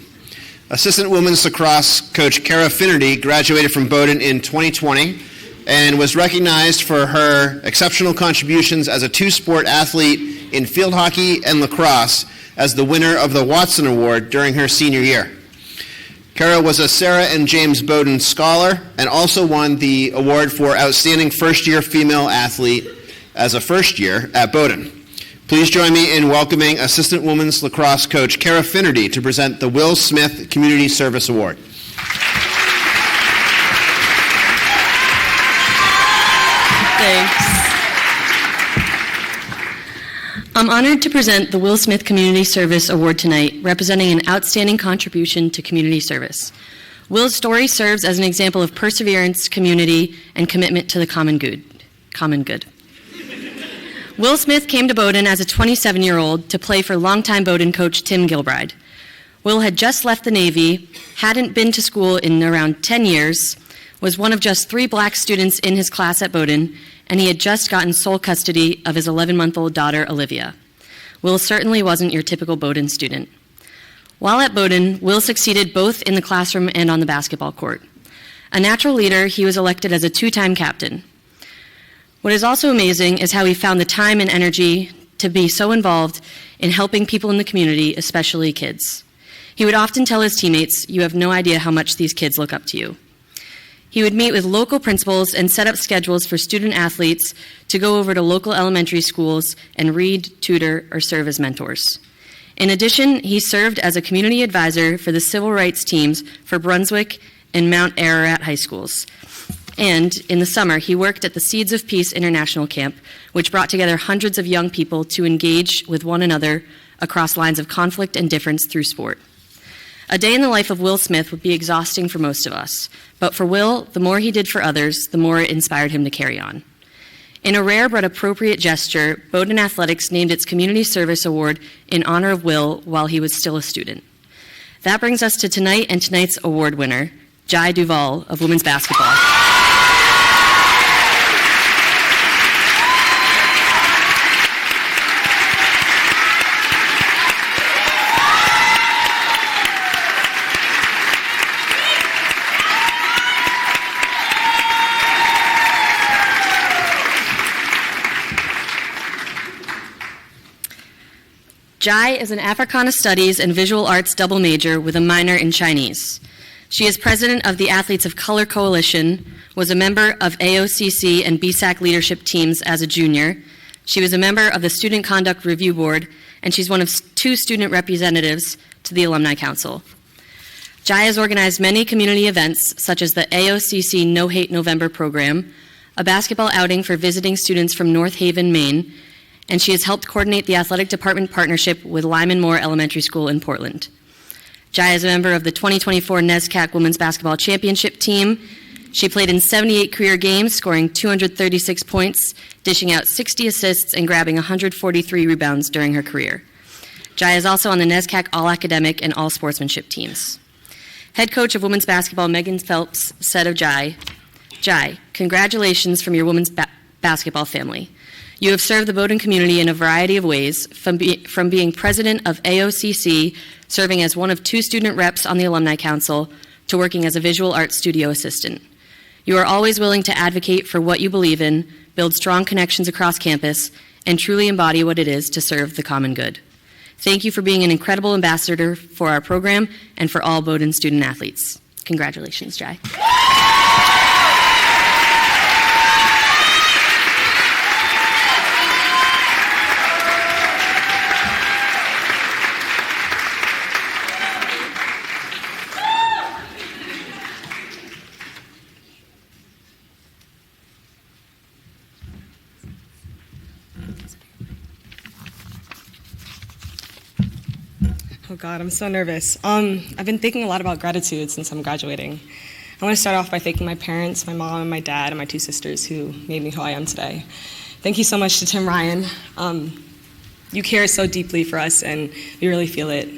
Assistant women's lacrosse coach Kara Finnerty graduated from Bowdoin in 2020 and was recognized for her exceptional contributions as a two-sport athlete in field hockey and lacrosse as the winner of the Watson Award during her senior year. Kara was a Sarah and James Bowdoin Scholar and also won the award for Outstanding First-Year Female Athlete as a first year at Bowdoin. Please join me in welcoming Assistant Women's Lacrosse Coach Kara Finnerty to present the Will Smith Community Service Award. Thanks. I'm honored to present the Will Smith Community Service Award tonight, representing an outstanding contribution to community service. Will's story serves as an example of perseverance, community, and commitment to the common good. Will Smith came to Bowdoin as a 27-year-old to play for longtime Bowdoin coach Tim Gilbride. Will had just left the Navy, hadn't been to school in around 10 years, was one of just 3 black students in his class at Bowdoin, and he had just gotten sole custody of his 11-month-old daughter, Olivia. Will certainly wasn't your typical Bowdoin student. While at Bowdoin, Will succeeded both in the classroom and on the basketball court. A natural leader, he was elected as a 2-time captain. What is also amazing is how he found the time and energy to be so involved in helping people in the community, especially kids. He would often tell his teammates, "You have no idea how much these kids look up to you." He would meet with local principals and set up schedules for student athletes to go over to local elementary schools and read, tutor, or serve as mentors. In addition, he served as a community advisor for the civil rights teams for Brunswick and Mount Ararat high schools. And in the summer, he worked at the Seeds of Peace International Camp, which brought together hundreds of young people to engage with one another across lines of conflict and difference through sport. A day in the life of Will Smith would be exhausting for most of us, but for Will, the more he did for others, the more it inspired him to carry on. In a rare but appropriate gesture, Bowdoin Athletics named its Community Service Award in honor of Will while he was still a student. That brings us to tonight and tonight's award winner, Jai Duval of women's basketball. Jai is an Africana Studies and Visual Arts double major with a minor in Chinese. She is president of the Athletes of Color Coalition, was a member of AOCC and BSAC leadership teams as a junior. She was a member of the Student Conduct Review Board, and she's one of 2 student representatives to the Alumni Council. Jai has organized many community events, such as the AOCC No Hate November program, a basketball outing for visiting students from North Haven, Maine, and she has helped coordinate the athletic department partnership with Lyman Moore Elementary School in Portland. Jai is a member of the 2024 NESCAC Women's Basketball Championship team. She played in 78 career games, scoring 236 points, dishing out 60 assists, and grabbing 143 rebounds during her career. Jai is also on the NESCAC All-Academic and All-Sportsmanship teams. Head coach of women's basketball Megan Phelps said of Jai, "Jai, congratulations from your women's basketball family. You have served the Bowdoin community in a variety of ways, from being president of AOCC, serving as one of 2 student reps on the Alumni Council, to working as a visual arts studio assistant. You are always willing to advocate for what you believe in, build strong connections across campus, and truly embody what it is to serve the common good. Thank you for being an incredible ambassador for our program and for all Bowdoin student athletes. Congratulations, Jai." Oh God, I'm so nervous. I've been thinking a lot about gratitude since I'm graduating. I want to start off by thanking my parents, my mom and my dad, and my 2 sisters who made me who I am today. Thank you so much to Tim Ryan. You care so deeply for us, and we really feel it.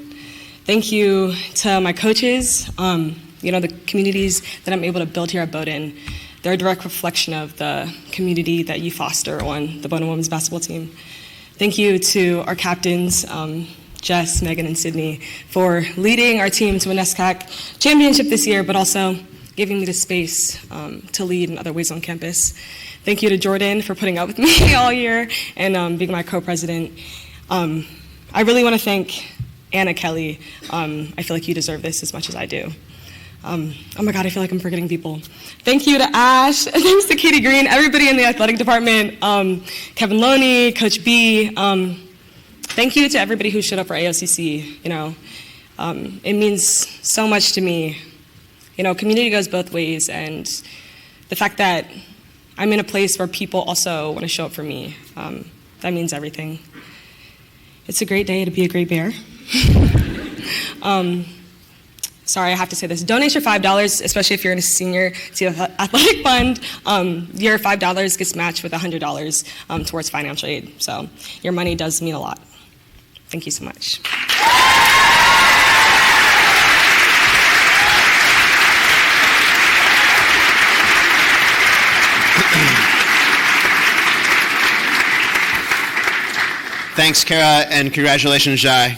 Thank you to my coaches, the communities that I'm able to build here at Bowdoin. They're a direct reflection of the community that you foster on the Bowdoin women's basketball team. Thank you to our captains, Jess, Megan, and Sydney, for leading our team to a NESCAC championship this year, but also giving me the space to lead in other ways on campus. Thank you to Jordan for putting up with me all year and being my co-president. I really want to thank Anna Kelly. I feel like you deserve this as much as I do. Oh my God, I feel like I'm forgetting people. Thank you to Ash, thanks to Katie Green, everybody in the athletic department, Kevin Loney, Coach B, thank you to everybody who showed up for AOCC. It means so much to me. Community goes both ways, and the fact that I'm in a place where people also want to show up for me, that means everything. It's a great day to be a great bear. Sorry, I have to say this. Donate your $5, especially if you're in a senior to the athletic fund. Your $5 gets matched with $100 towards financial aid. So your money does mean a lot. Thank you so much. Thanks, Kara, and congratulations, Jai.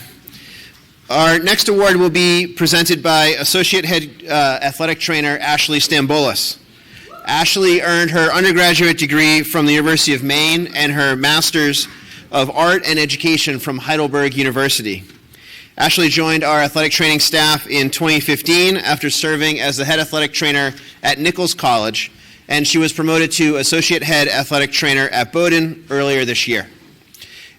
Our next award will be presented by Associate Head Athletic Trainer Ashley Stambolis. Ashley earned her undergraduate degree from the University of Maine and her Master's of Art and Education from Heidelberg University. Ashley joined our athletic training staff in 2015 after serving as the head athletic trainer at Nichols College, and she was promoted to Associate Head Athletic Trainer at Bowdoin earlier this year.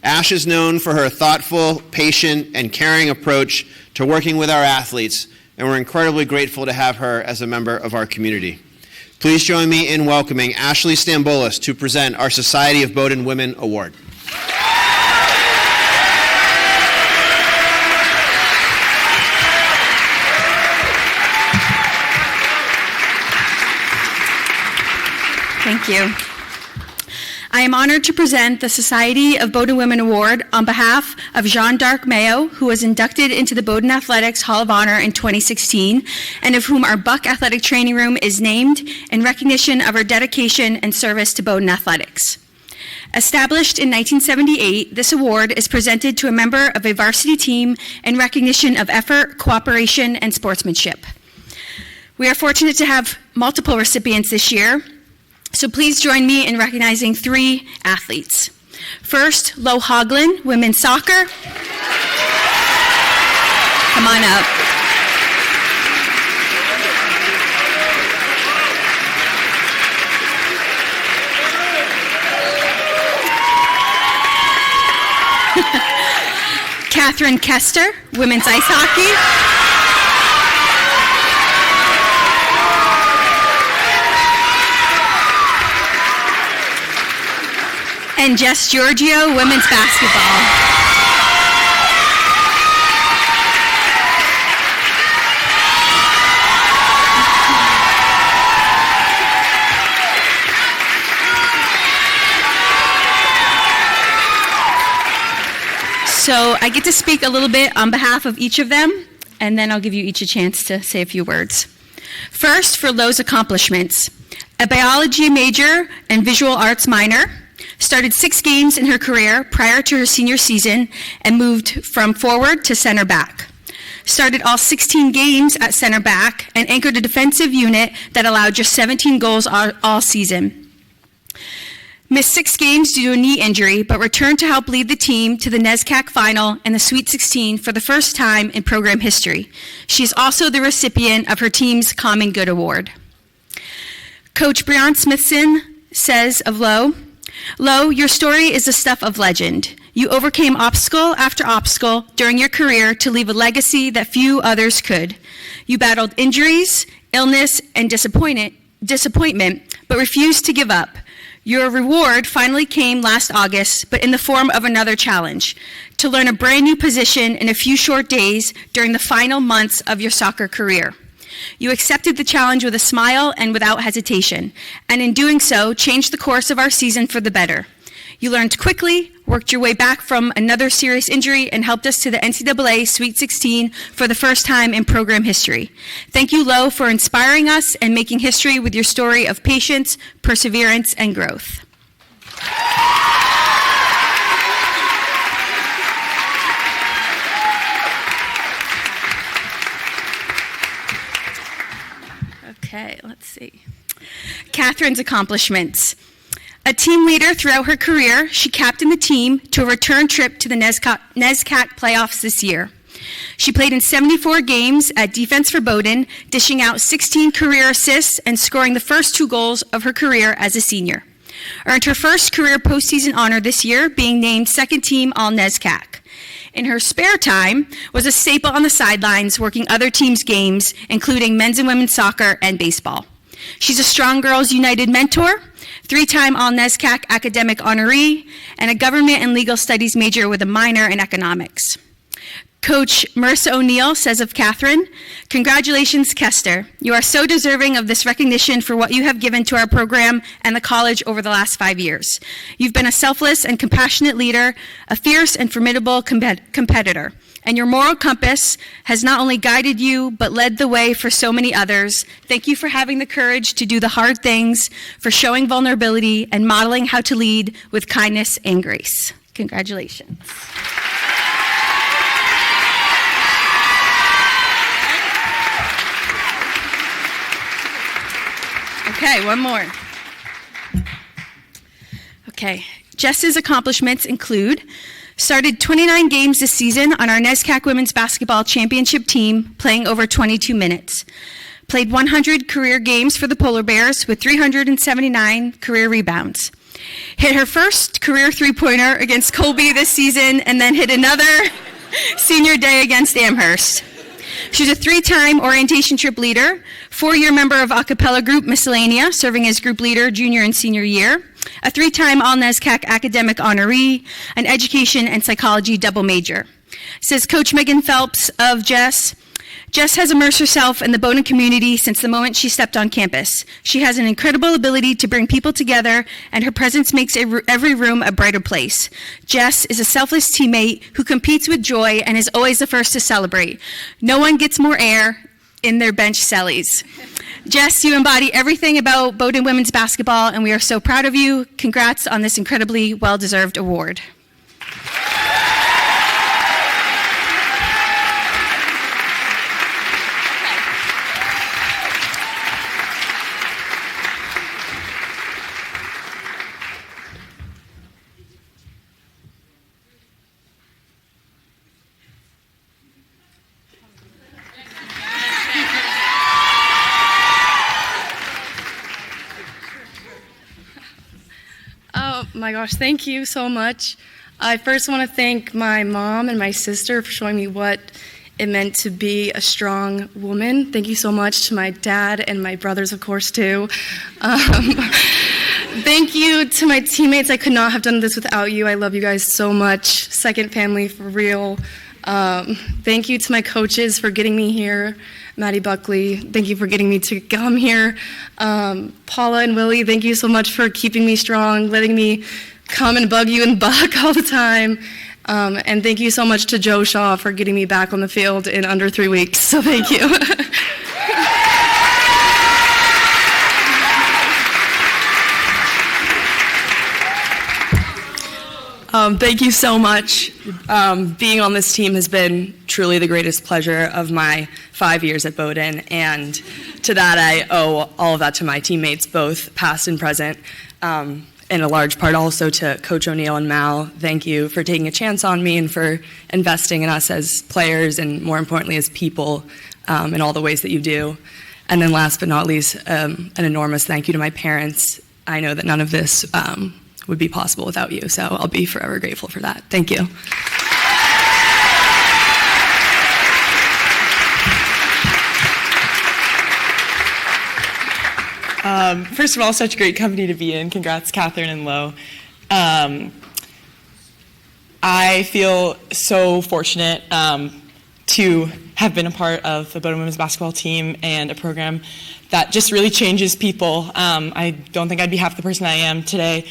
Ash is known for her thoughtful, patient, and caring approach to working with our athletes, and we're incredibly grateful to have her as a member of our community. Please join me in welcoming Ashley Stambolis to present our Society of Bowdoin Women Award. Thank you. I am honored to present the Society of Bowdoin Women Award on behalf of Jeanne d'Arc Mayo, who was inducted into the Bowdoin Athletics Hall of Honor in 2016, and of whom our Buck Athletic Training Room is named in recognition of her dedication and service to Bowdoin Athletics. Established in 1978, this award is presented to a member of a varsity team in recognition of effort, cooperation, and sportsmanship. We are fortunate to have multiple recipients this year, so please join me in recognizing 3 athletes. First, Lo Hoglin, women's soccer. Come on up. Catherine Kester, women's ice hockey. And Jess Giorgio, women's basketball. So I get to speak a little bit on behalf of each of them, and then I'll give you each a chance to say a few words. First, for Lo's accomplishments. A biology major and visual arts minor, started 6 games in her career prior to her senior season and moved from forward to center back. Started all 16 games at center back and anchored a defensive unit that allowed just 17 goals all season. Missed 6 games due to a knee injury, but returned to help lead the team to the NESCAC final and the Sweet 16 for the first time in program history. She is also the recipient of her team's Common Good Award. Coach Breon Smithson says of Lo, "Lo, your story is the stuff of legend. You overcame obstacle after obstacle during your career to leave a legacy that few others could. You battled injuries, illness, and disappointment, but refused to give up. Your reward finally came last August, but in the form of another challenge, to learn a brand new position in a few short days during the final months of your soccer career. You accepted the challenge with a smile and without hesitation, and in doing so, changed the course of our season for the better. You learned quickly, worked your way back from another serious injury, and helped us to the NCAA Sweet 16 for the first time in program history. Thank you, Lo, for inspiring us and making history with your story of patience, perseverance, and growth." Okay, let's see. Catherine's accomplishments. A team leader throughout her career, she captained the team to a return trip to the NESCAC playoffs this year. She played in 74 games at defense for Bowdoin, dishing out 16 career assists and scoring the first 2 goals of her career as a senior. Earned her first career postseason honor this year, being named second team All-NESCAC. In her spare time, was a staple on the sidelines working other teams' games, including men's and women's soccer and baseball. She's a Strong Girls United mentor, 3-time All-NESCAC academic honoree, and a government and legal studies major with a minor in economics. Coach Marissa O'Neill says of Catherine, "Congratulations, Kester. You are so deserving of this recognition for what you have given to our program and the college over the last 5 years. You've been a selfless and compassionate leader, a fierce and formidable competitor, and your moral compass has not only guided you, but led the way for so many others. Thank you for having the courage to do the hard things, for showing vulnerability, and modeling how to lead with kindness and grace." Congratulations. Okay, one more. Okay, Jess's accomplishments include started 29 games this season on our NESCAC Women's Basketball Championship team, playing over 22 minutes. Played 100 career games for the Polar Bears with 379 career rebounds. Hit her first career three-pointer against Colby this season, and then hit another senior day against Amherst. She's a 3-time orientation trip leader, 4-year member of a cappella group Miscellanea, serving as group leader junior and senior year, a 3-time All-NESCAC academic honoree, an education and psychology double major. Says Coach Megan Phelps of Jess, "Jess has immersed herself in the Bowdoin community since the moment she stepped on campus. She has an incredible ability to bring people together, and her presence makes every room a brighter place. Jess is a selfless teammate who competes with joy and is always the first to celebrate. No one gets more air in their bench cellies. Jess, you embody everything about Bowdoin women's basketball, and we are so proud of you. Congrats on this incredibly well-deserved award." Oh my gosh, thank you so much. I first want to thank my mom and my sister for showing me what it meant to be a strong woman. Thank you so much to my dad and my brothers, of course, too. Thank you to my teammates. I could not have done this without you. I love you guys so much. Second family for real. Thank you to my coaches for getting me here. Maddie Buckley, thank you for getting me to come here. Paula and Willie, thank you so much for keeping me strong, letting me come and bug you and buck all the time. And thank you so much to Joe Shaw for getting me back on the field in under 3 weeks. So thank you. Thank you so much. Being on this team has been truly the greatest pleasure of my 5 years at Bowdoin, and to that I owe all of that to my teammates, both past and present, and a large part also to Coach O'Neill and Mal. Thank you for taking a chance on me and for investing in us as players and, more importantly, as people in all the ways that you do. And then last but not least, an enormous thank you to my parents. I know that none of this would be possible without you, so I'll be forever grateful for that. Thank you. First of all, such great company to be in. Congrats, Catherine and Lo. I feel so fortunate to have been a part of the Bowdoin women's basketball team and a program that just really changes people. I don't think I'd be half the person I am today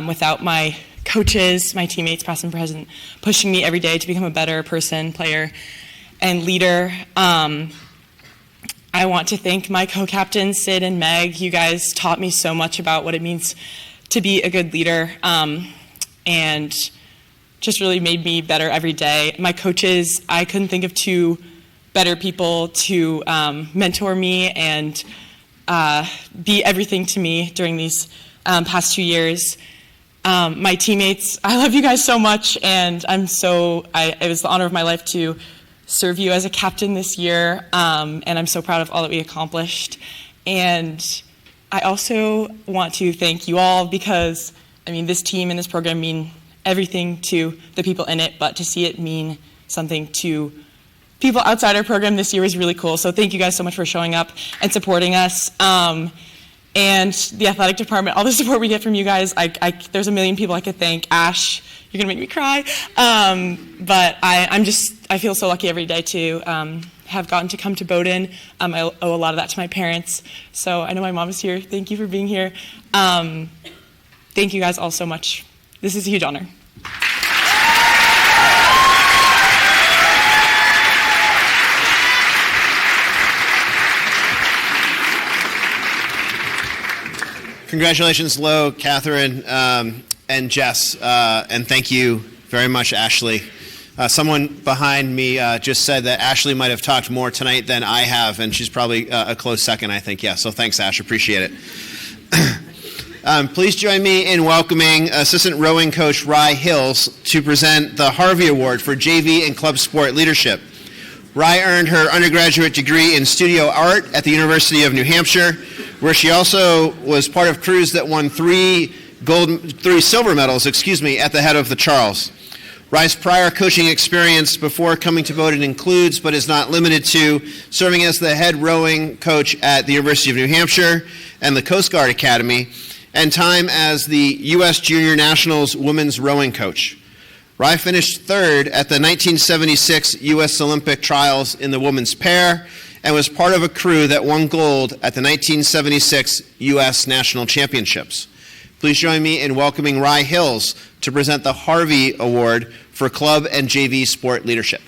without my coaches, my teammates, past and present, pushing me every day to become a better person, player, and leader. I want to thank my co-captains, Sid and Meg. You guys taught me so much about what it means to be a good leader, and just really made me better every day. My coaches, I couldn't think of two better people to mentor me and be everything to me during these past 2 years. My teammates, I love you guys so much, and it was the honor of my life to serve you as a captain this year, and I'm so proud of all that we accomplished. And I also want to thank you all because, I mean, this team and this program mean everything to the people in it, but to see it mean something to people outside our program this year was really cool. So thank you guys so much for showing up and supporting us. And the athletic department, all the support we get from you guys, there's a million people I could thank. Ash, you're gonna make me cry. But I feel so lucky every day to have gotten to come to Bowdoin. I owe a lot of that to my parents. So I know my mom is here. Thank you for being here. Thank you guys all so much. This is a huge honor. Congratulations, Lo, Catherine, and Jess, and thank you very much, Ashley. Someone behind me just said that Ashley might have talked more tonight than I have, and she's probably a close second, I think. Yeah, so thanks, Ash. Appreciate it. Please join me in welcoming assistant rowing coach Rye Hills to present the Harvey Award for JV and club sport leadership. Rye earned her undergraduate degree in studio art at the University of New Hampshire, where she also was part of crews that won three silver medals, at the head of the Charles. Rye's prior coaching experience before coming to Bowdoin includes, but is not limited to, serving as the head rowing coach at the University of New Hampshire and the Coast Guard Academy, and time as the U.S. Junior Nationals women's rowing coach. Rye finished third at the 1976 U.S. Olympic trials in the women's pair and was part of a crew that won gold at the 1976 U.S. National Championships. Please join me in welcoming Rye Hills to present the Harvey Award for Club and JV Sport Leadership.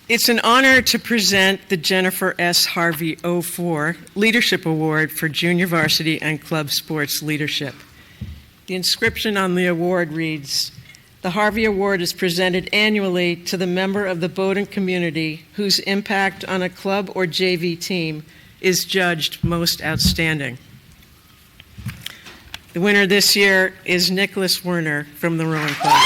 It's an honor to present the Jennifer S. Harvey 04 Leadership Award for Junior Varsity and Club Sports Leadership. The inscription on the award reads, "The Harvey Award is presented annually to the member of the Bowdoin community whose impact on a club or JV team is judged most outstanding." The winner this year is Nicholas Werner from the Rowing Club.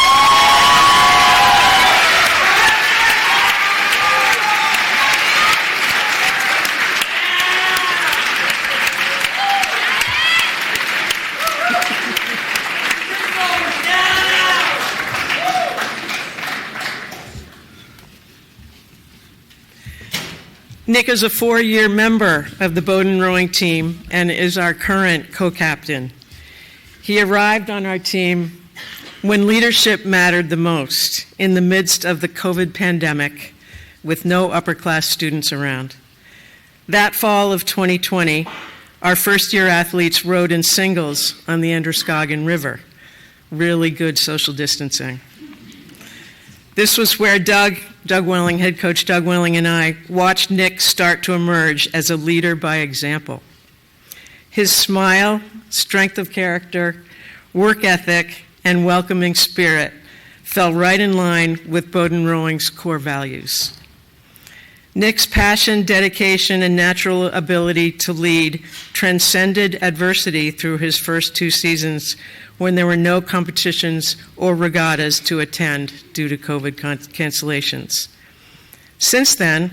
Nick is a 4-year member of the Bowdoin rowing team and is our current co-captain. He arrived on our team when leadership mattered the most in the midst of the COVID pandemic with no upper-class students around. That fall of 2020, our first-year athletes rowed in singles on the Androscoggin River. Really good social distancing. This was where Doug Welling, head coach Doug Welling, and I watched Nick start to emerge as a leader by example. His smile, strength of character, work ethic, and welcoming spirit fell right in line with Bowdoin Rowing's core values. Nick's passion, dedication, and natural ability to lead transcended adversity through his first 2 seasons when there were no competitions or regattas to attend due to COVID cancellations. Since then,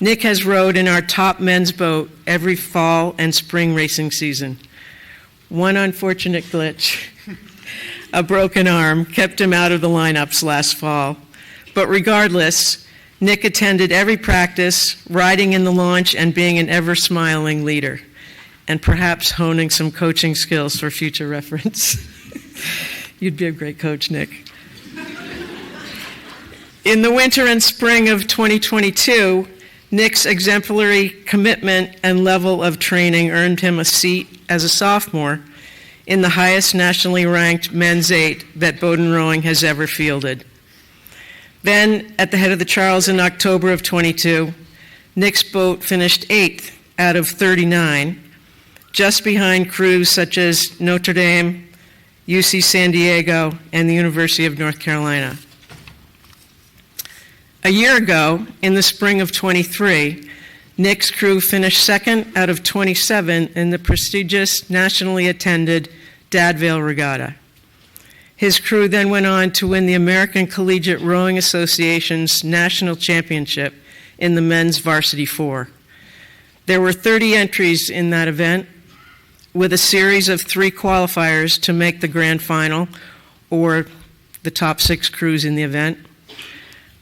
Nick has rowed in our top men's boat every fall and spring racing season. One unfortunate glitch, a broken arm, kept him out of the lineups last fall. But regardless, Nick attended every practice, riding in the launch and being an ever-smiling leader, and perhaps honing some coaching skills for future reference. You'd be a great coach, Nick. In the winter and spring of 2022, Nick's exemplary commitment and level of training earned him a seat as a sophomore in the highest nationally ranked men's 8 that Bowdoin Rowing has ever fielded. Then, at the head of the Charles in October of 22, Nick's boat finished 8th out of 39, just behind crews such as Notre Dame, UC San Diego, and the University of North Carolina. A year ago, in the spring of 23, Nick's crew finished 2nd out of 27 in the prestigious nationally attended Dadvale Regatta. His crew then went on to win the American Collegiate Rowing Association's national championship in the men's varsity 4. There were 30 entries in that event, with a series of 3 qualifiers to make the grand final, or the top 6 crews in the event.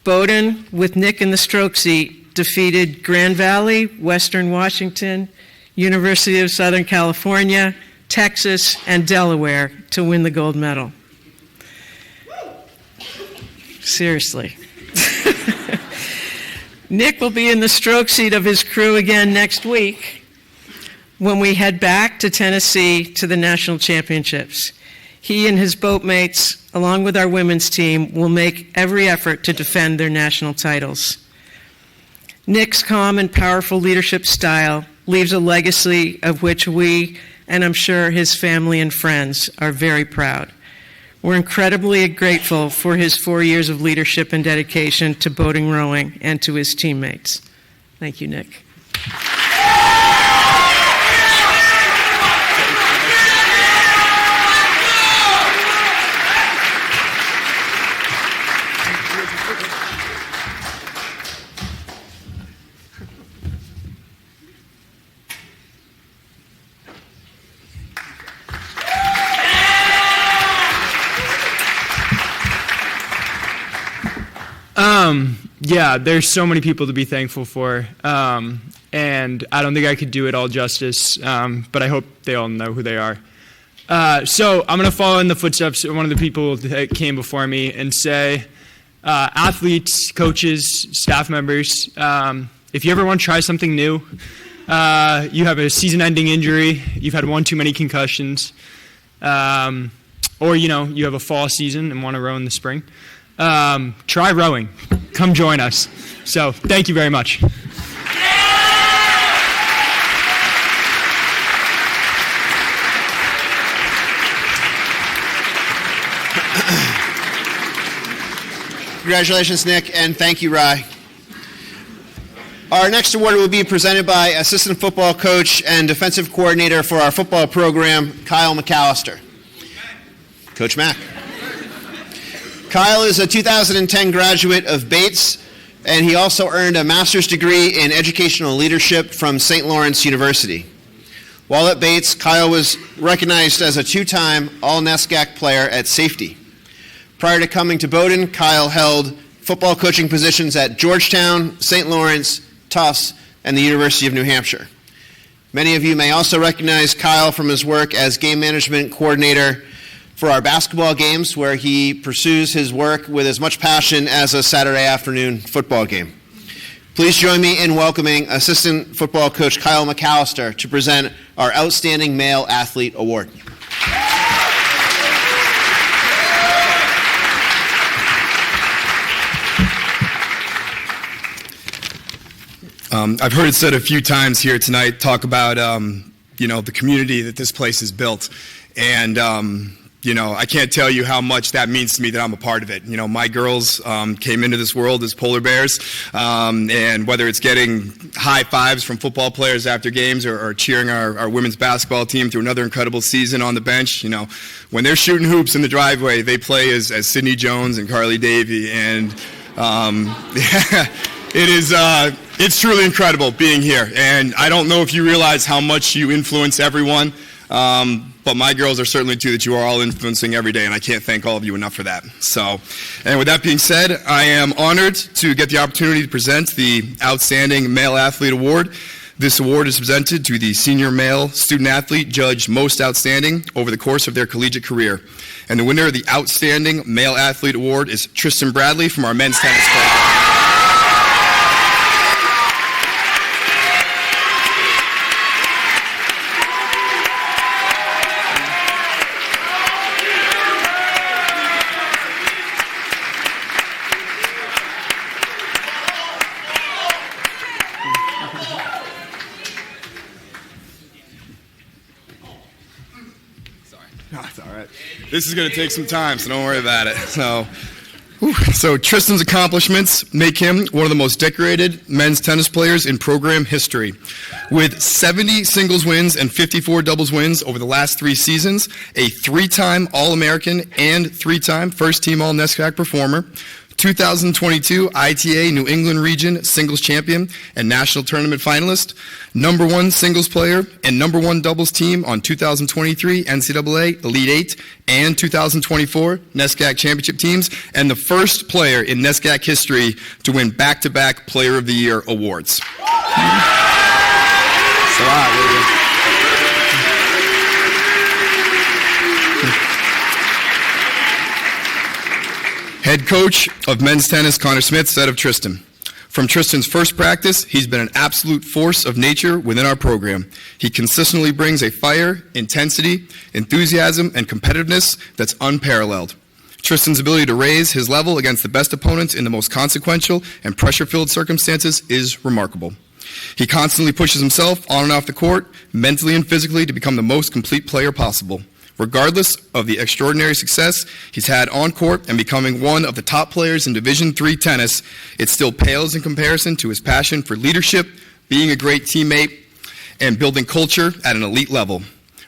Bowdoin, with Nick in the stroke seat, defeated Grand Valley, Western Washington, University of Southern California, Texas, and Delaware to win the gold medal. Seriously. Nick will be in the stroke seat of his crew again next week when we head back to Tennessee to the national championships. He and his boatmates, along with our women's team, will make every effort to defend their national titles. Nick's calm and powerful leadership style leaves a legacy of which we, and I'm sure his family and friends, are very proud. We're incredibly grateful for his 4 years of leadership and dedication to boating rowing and to his teammates. Thank you, Nick. Yeah, there's so many people to be thankful for, and I don't think I could do it all justice, but I hope they all know who they are. So I'm going to follow in the footsteps of one of the people that came before me and say, athletes, coaches, staff members, if you ever want to try something new, you have a season-ending injury, you've had one too many concussions, or you have a fall season and want to row in the spring, try rowing. Come join us. So thank you very much. Congratulations, Nick, and thank you, Rye. Our next award will be presented by assistant football coach and defensive coordinator for our football program, Kyle McAllister. Coach Mack. Kyle is a 2010 graduate of Bates, and he also earned a master's degree in educational leadership from St. Lawrence University. While at Bates, Kyle was recognized as a 2-time All-NESCAC player at safety. Prior to coming to Bowdoin, Kyle held football coaching positions at Georgetown, St. Lawrence, Tufts, and the University of New Hampshire. Many of you may also recognize Kyle from his work as game management coordinator for our basketball games, where he pursues his work with as much passion as a Saturday afternoon football game. Please join me in welcoming assistant football coach Kyle McAllister to present our Outstanding Male Athlete Award. I've heard it said a few times here tonight, talk about, the community that this place has built. And, I can't tell you how much that means to me that I'm a part of it. My girls came into this world as polar bears, and whether it's getting high fives from football players after games or cheering our women's basketball team through another incredible season on the bench, when they're shooting hoops in the driveway, they play as Sidney Jones and Carly Davey. And it's truly incredible being here. And I don't know if you realize how much you influence everyone, but my girls are certainly two that you are all influencing every day, and I can't thank all of you enough for that. So, and with that being said, I am honored to get the opportunity to present the Outstanding Male Athlete Award. This award is presented to the senior male student athlete judged most outstanding over the course of their collegiate career. And the winner of the Outstanding Male Athlete Award is Tristan Bradley from our men's tennis program. This is going to take some time, so don't worry about it. So Tristan's accomplishments make him one of the most decorated men's tennis players in program history. With 70 singles wins and 54 doubles wins over the last 3 seasons, a 3-time All-American and 3-time first-team All-NESCAC performer, 2022 ITA New England Region Singles Champion and National Tournament Finalist, #1 singles player and #1 doubles team on 2023 NCAA Elite 8 and 2024 NESCAC Championship teams, and the first player in NESCAC history to win back-to-back Player of the Year awards. It's a lot, really. Head coach of men's tennis, Connor Smith, said of Tristan, "From Tristan's first practice, he's been an absolute force of nature within our program. He consistently brings a fire, intensity, enthusiasm, and competitiveness that's unparalleled. Tristan's ability to raise his level against the best opponents in the most consequential and pressure-filled circumstances is remarkable. He constantly pushes himself on and off the court, mentally and physically, to become the most complete player possible. Regardless of the extraordinary success he's had on court and becoming one of the top players in Division III tennis, it still pales in comparison to his passion for leadership, being a great teammate, and building culture at an elite level.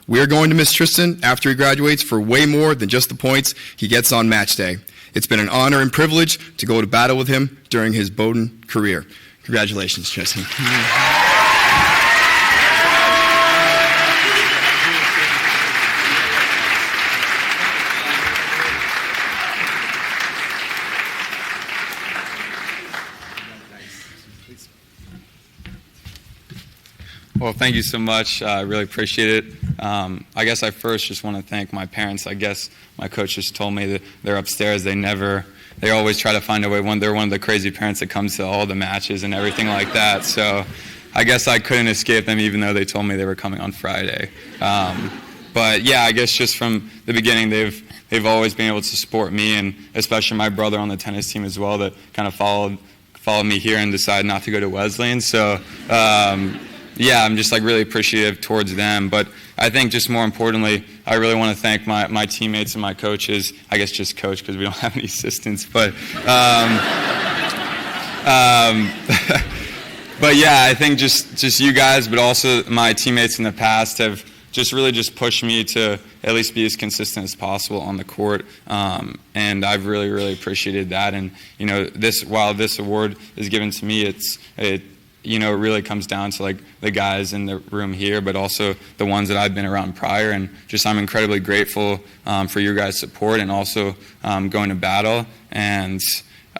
We are going to miss Tristan after he graduates for way more than just the points he gets on match day. It's been an honor and privilege to go to battle with him during his Bowdoin career." Congratulations, Tristan. Well, thank you so much. I really appreciate it. I guess I first just want to thank my parents. I guess my coach just told me that they're upstairs. They always try to find a way. They're one of the crazy parents that comes to all the matches and everything like that. So I guess I couldn't escape them, even though they told me they were coming on Friday. But yeah, I guess just from the beginning, they've always been able to support me, and especially my brother on the tennis team as well, that kind of followed me here and decided not to go to Wesleyan. So yeah, I'm just really appreciative towards them. But I think just more importantly, I really want to thank my teammates and my coaches. I guess just coach, because we don't have any assistants. But but yeah, I think just you guys, but also my teammates in the past have just really just pushed me to at least be as consistent as possible on the court. And I've really, really appreciated that. And, while this award is given to me, it really comes down to the guys in the room here, but also the ones that I've been around prior. And just I'm incredibly grateful for your guys' support, and also going to battle. And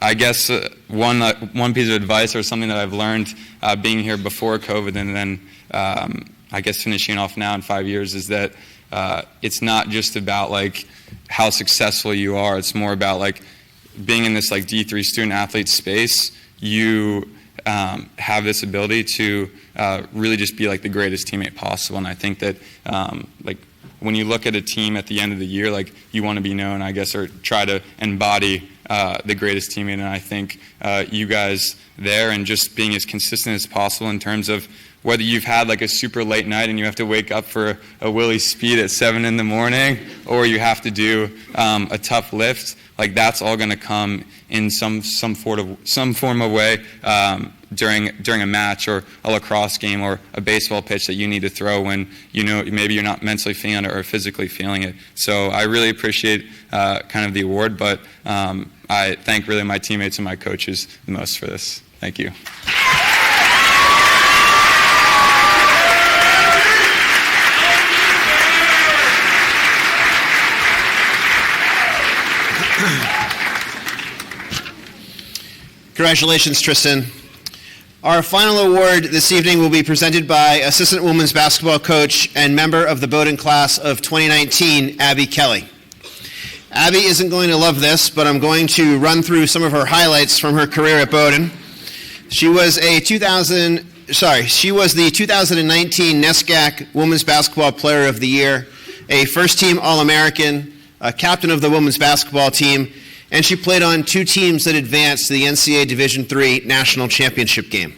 I guess one piece of advice, or something that I've learned being here before COVID, and then I guess finishing off now in 5 years, is that it's not just about how successful you are. It's more about being in this D3 student athlete space. You have this ability to really just be the greatest teammate possible. And I think that when you look at a team at the end of the year, you want to be known, I guess, or try to embody the greatest teammate. And I think you guys there, and just being as consistent as possible in terms of whether you've had a super late night and you have to wake up for a Willie Speed at 7 in the morning, or you have to do a tough lift, that's all going to come in some form of way during a match, or a lacrosse game, or a baseball pitch that you need to throw when maybe you're not mentally feeling it or physically feeling it. So I really appreciate kind of the award, but I thank really my teammates and my coaches the most for this. Thank you. Congratulations, Tristan. Our final award this evening will be presented by assistant women's basketball coach and member of the Bowdoin class of 2019, Abby Kelly. Abby isn't going to love this, but I'm going to run through some of her highlights from her career at Bowdoin. She was the 2019 NESCAC Women's Basketball Player of the Year, a first-team All-American, a captain of the women's basketball team, and she played on 2 teams that advanced to the NCAA Division III National Championship game.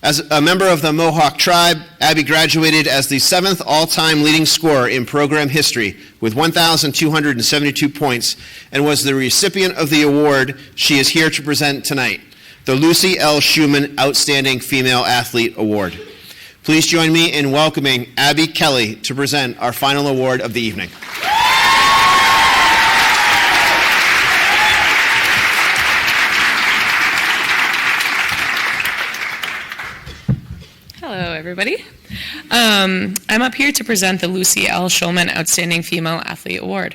As a member of the Mohawk tribe, Abby graduated as the 7th all-time leading scorer in program history with 1,272 points, and was the recipient of the award she is here to present tonight, the Lucy L. Schumann Outstanding Female Athlete Award. Please join me in welcoming Abby Kelly to present our final award of the evening. Hello, everybody. I'm up here to present the Lucy L. Shulman Outstanding Female Athlete Award.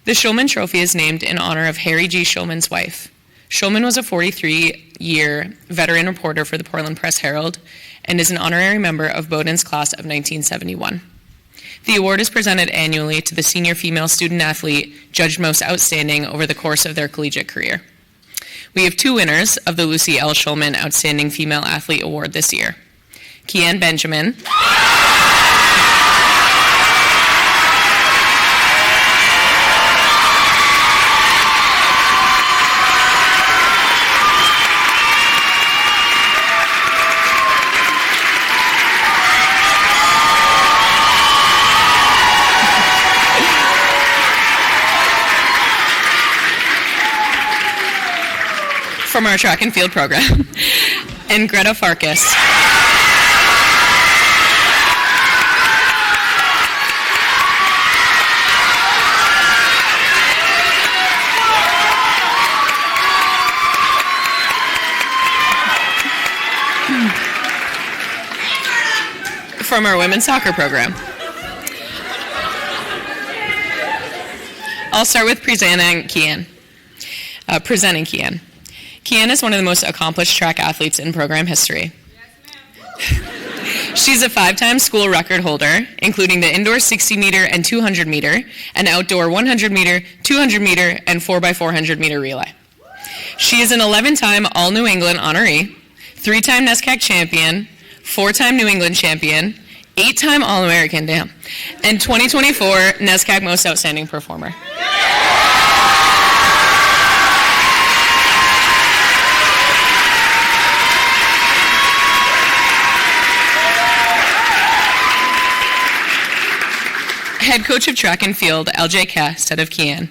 The Shulman Trophy is named in honor of Harry G. Shulman's wife. Shulman was a 43-year veteran reporter for the Portland Press-Herald and is an honorary member of Bowdoin's class of 1971. The award is presented annually to the senior female student athlete judged most outstanding over the course of their collegiate career. We have two winners of the Lucy L. Shulman Outstanding Female Athlete Award this year. Kian Benjamin from our track and field program, and Greta Farkas from our women's soccer program. I'll start with presenting Kian. Kian is one of the most accomplished track athletes in program history. She's a 5-time school record holder, including the indoor 60-meter and 200-meter, and outdoor 100-meter, 200-meter, and 4x400 meter relay. She is an 11-time All-New England honoree, 3-time NESCAC champion, 4-time New England champion, 8-time All-American, and 2024 NESCAC Most Outstanding Performer. Head coach of track and field, LJ Keh, said of Kian,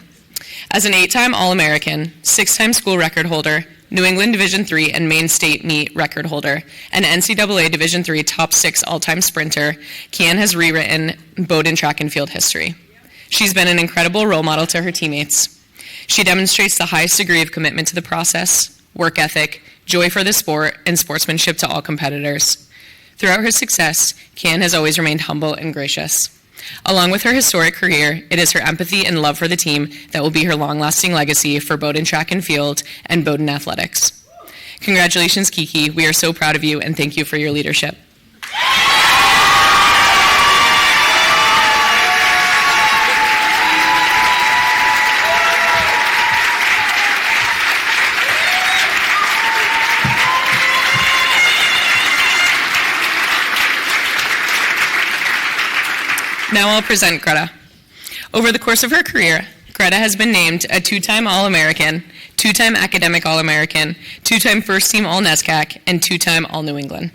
as an 8-time All-American, 6-time school record holder, New England Division III and Maine State meet record holder, and NCAA Division III top 6 all-time sprinter, Kian has rewritten Bowdoin track and field history. She's been an incredible role model to her teammates. She demonstrates the highest degree of commitment to the process, work ethic, joy for the sport, and sportsmanship to all competitors. Throughout her success, Kian has always remained humble and gracious. Along with her historic career, it is her empathy and love for the team that will be her long-lasting legacy for Bowdoin track and field and Bowdoin athletics. Congratulations, Kiki. We are so proud of you, and thank you for your leadership. Now I'll present Greta. Over the course of her career, Greta has been named a 2-time All-American, 2-time Academic All-American, 2-time First-Team All-NESCAC, and 2-time All-New England.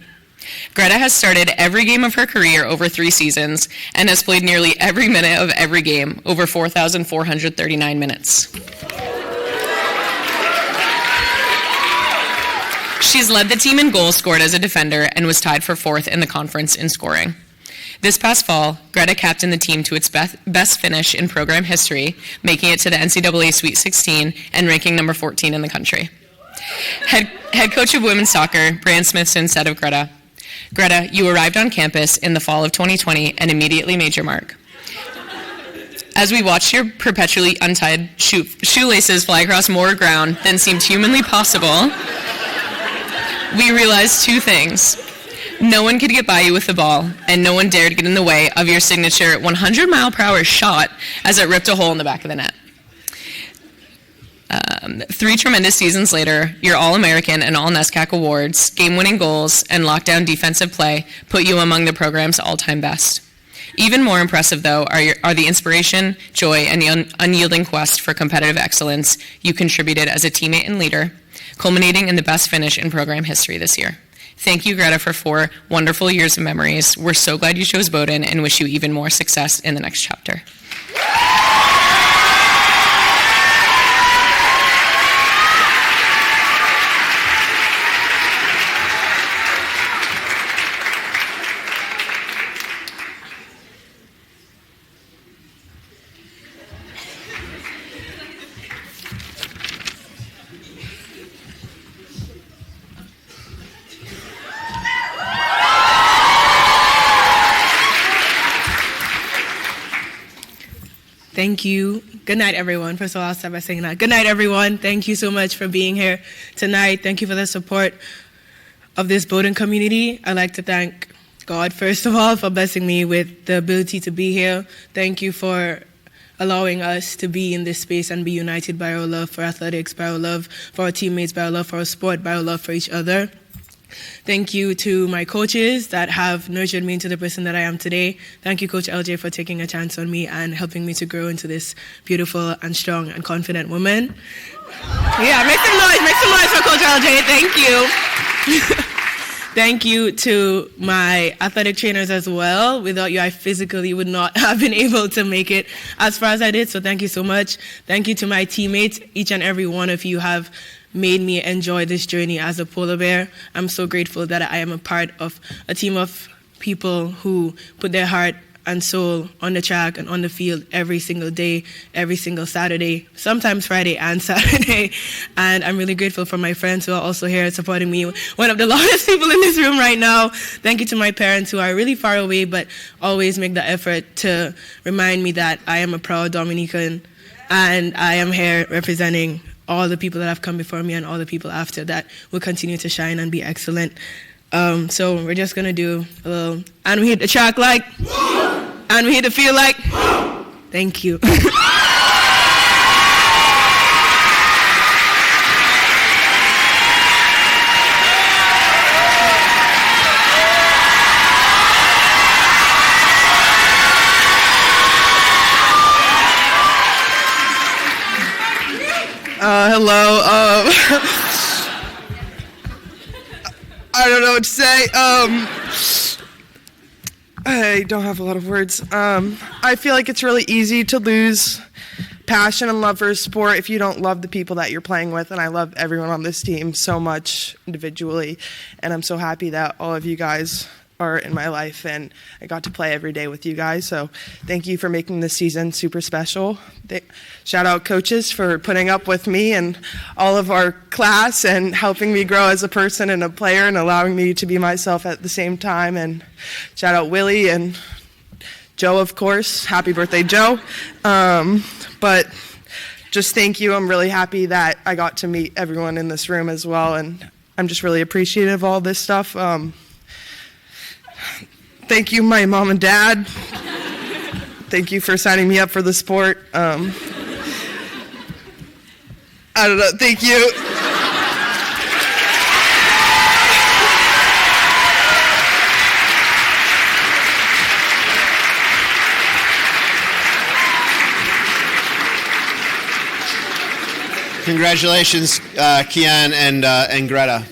Greta has started every game of her career over 3 seasons and has played nearly every minute of every game, over 4,439 minutes. She's led the team in goals scored as a defender and was tied for 4th in the conference in scoring. This past fall, Greta captained the team to its best finish in program history, making it to the NCAA Sweet 16 and ranking number 14 in the country. Head coach of women's soccer, Brand Smithson, said of Greta, "Greta, you arrived on campus in the fall of 2020 and immediately made your mark. As we watched your perpetually untied shoelaces fly across more ground than seemed humanly possible, we realized 2 things. No one could get by you with the ball, and no one dared get in the way of your signature 100-mile-per-hour shot as it ripped a hole in the back of the net. 3 tremendous seasons later, your All-American and All-NESCAC awards, game-winning goals, and lockdown defensive play put you among the program's all-time best. Even more impressive, though, are the inspiration, joy, and the unyielding quest for competitive excellence you contributed as a teammate and leader, culminating in the best finish in program history this year. Thank you, Greta, for 4 wonderful years of memories. We're so glad you chose Bowdoin and wish you even more success in the next chapter." Thank you. Good night, everyone. First of all, I'll start by saying that. Good night, everyone. Thank you so much for being here tonight. Thank you for the support of this Bowdoin community. I'd like to thank God, first of all, for blessing me with the ability to be here. Thank you for allowing us to be in this space and be united by our love for athletics, by our love for our teammates, by our love for our sport, by our love for each other. Thank you to my coaches that have nurtured me into the person that I am today. Thank you, Coach LJ, for taking a chance on me and helping me to grow into this beautiful and strong and confident woman. Yeah, make some noise for Coach LJ. Thank you. Thank you to my athletic trainers as well. Without you, I physically would not have been able to make it as far as I did, so thank you so much. Thank you to my teammates. Each and every one of you have made me enjoy this journey as a polar bear. I'm so grateful that I am a part of a team of people who put their heart and soul on the track and on the field every single day, every single Saturday, sometimes Friday and Saturday. And I'm really grateful for my friends who are also here supporting me. One of the loudest people in this room right now. Thank you to my parents who are really far away but always make the effort to remind me that I am a proud Dominican and I am here representing all the people that have come before me and all the people after that will continue to shine and be excellent. So we're just going to do a little, and we hit the track like, and we hit the field like, thank you. Hello. I don't know what to say. I don't have a lot of words. I feel like it's really easy to lose passion and love for a sport if you don't love the people that you're playing with, and I love everyone on this team so much individually, and I'm so happy that all of you guys are in my life, and I got to play every day with you guys, so thank you for making this season super special. Shout out coaches for putting up with me and all of our class and helping me grow as a person and a player and allowing me to be myself at the same time, and shout out Willie and Joe, of course. Happy birthday, Joe. But just thank you. I'm really happy that I got to meet everyone in this room as well, and I'm just really appreciative of all this stuff. Thank you, my mom and dad. Thank you for signing me up for the sport. I don't know. Thank you. Congratulations, Kian and Greta.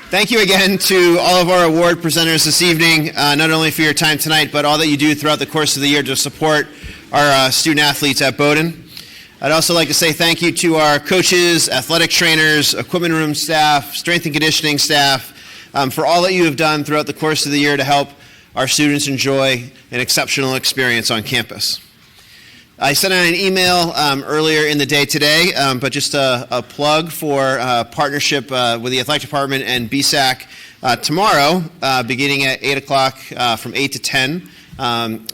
Thank you again to all of our award presenters this evening, not only for your time tonight, but all that you do throughout the course of the year to support our student athletes at Bowdoin. I'd also like to say thank you to our coaches, athletic trainers, equipment room staff, strength and conditioning staff, for all that you have done throughout the course of the year to help our students enjoy an exceptional experience on campus. I sent out an email earlier in the day today, but just a plug for partnership with the athletic department and BSAC tomorrow, beginning at 8 o'clock from 8 to 10.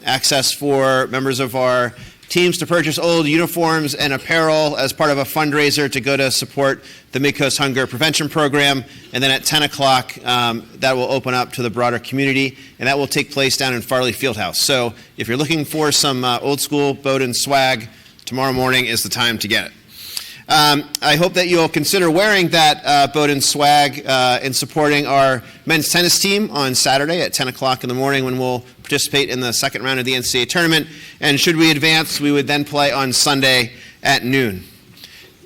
Access for members of our teams to purchase old uniforms and apparel as part of a fundraiser to go to support the Midcoast Hunger Prevention Program. And then at 10 o'clock, that will open up to the broader community, and that will take place down in Farley Fieldhouse. So if you're looking for some old school Bowdoin swag, tomorrow morning is the time to get it. I hope that you'll consider wearing that Bowdoin swag in supporting our men's tennis team on Saturday at 10 o'clock in the morning when we'll participate in the second round of the NCAA tournament. And should we advance, we would then play on Sunday at noon.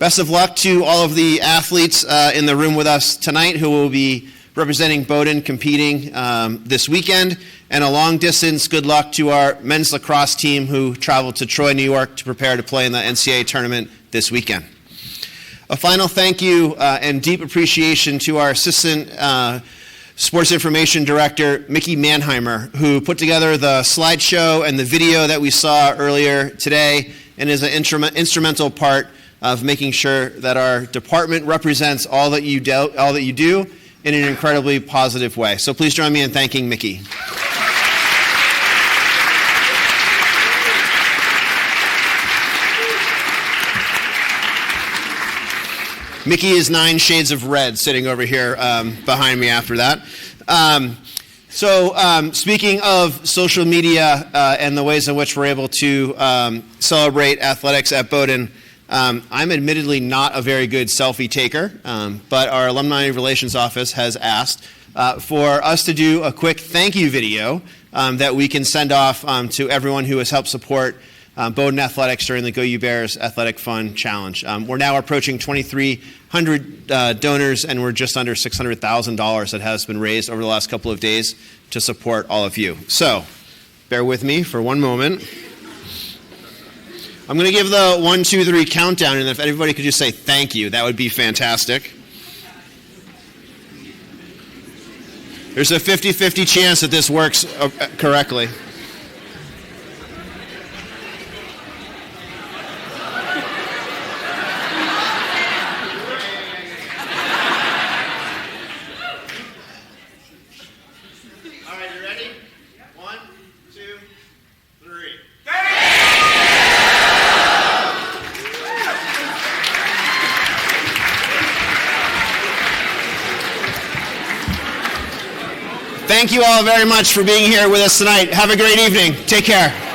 Best of luck to all of the athletes in the room with us tonight who will be representing Bowdoin competing this weekend. And a long distance, good luck to our men's lacrosse team who traveled to Troy, New York to prepare to play in the NCAA tournament this weekend. A final thank you and deep appreciation to our Assistant Sports Information Director, Mickey Mannheimer, who put together the slideshow and the video that we saw earlier today and is an instrumental part of making sure that our department represents all that you do in an incredibly positive way. So please join me in thanking Mickey. Mickey is 9 shades of red sitting over here behind me after that. So speaking of social media and the ways in which we're able to celebrate athletics at Bowdoin, I'm admittedly not a very good selfie taker, but our Alumni Relations Office has asked for us to do a quick thank you video that we can send off to everyone who has helped support Bowdoin Athletics during the Go You Bears Athletic Fund Challenge. We're now approaching 2,300 donors, and we're just under $600,000 that has been raised over the last couple of days to support all of you. So, bear with me for one moment. I'm going to give the 1, 2, 3 countdown, and if everybody could just say thank you, that would be fantastic. There's a 50-50 chance that this works correctly. Thank you all very much for being here with us tonight. Have a great evening. Take care.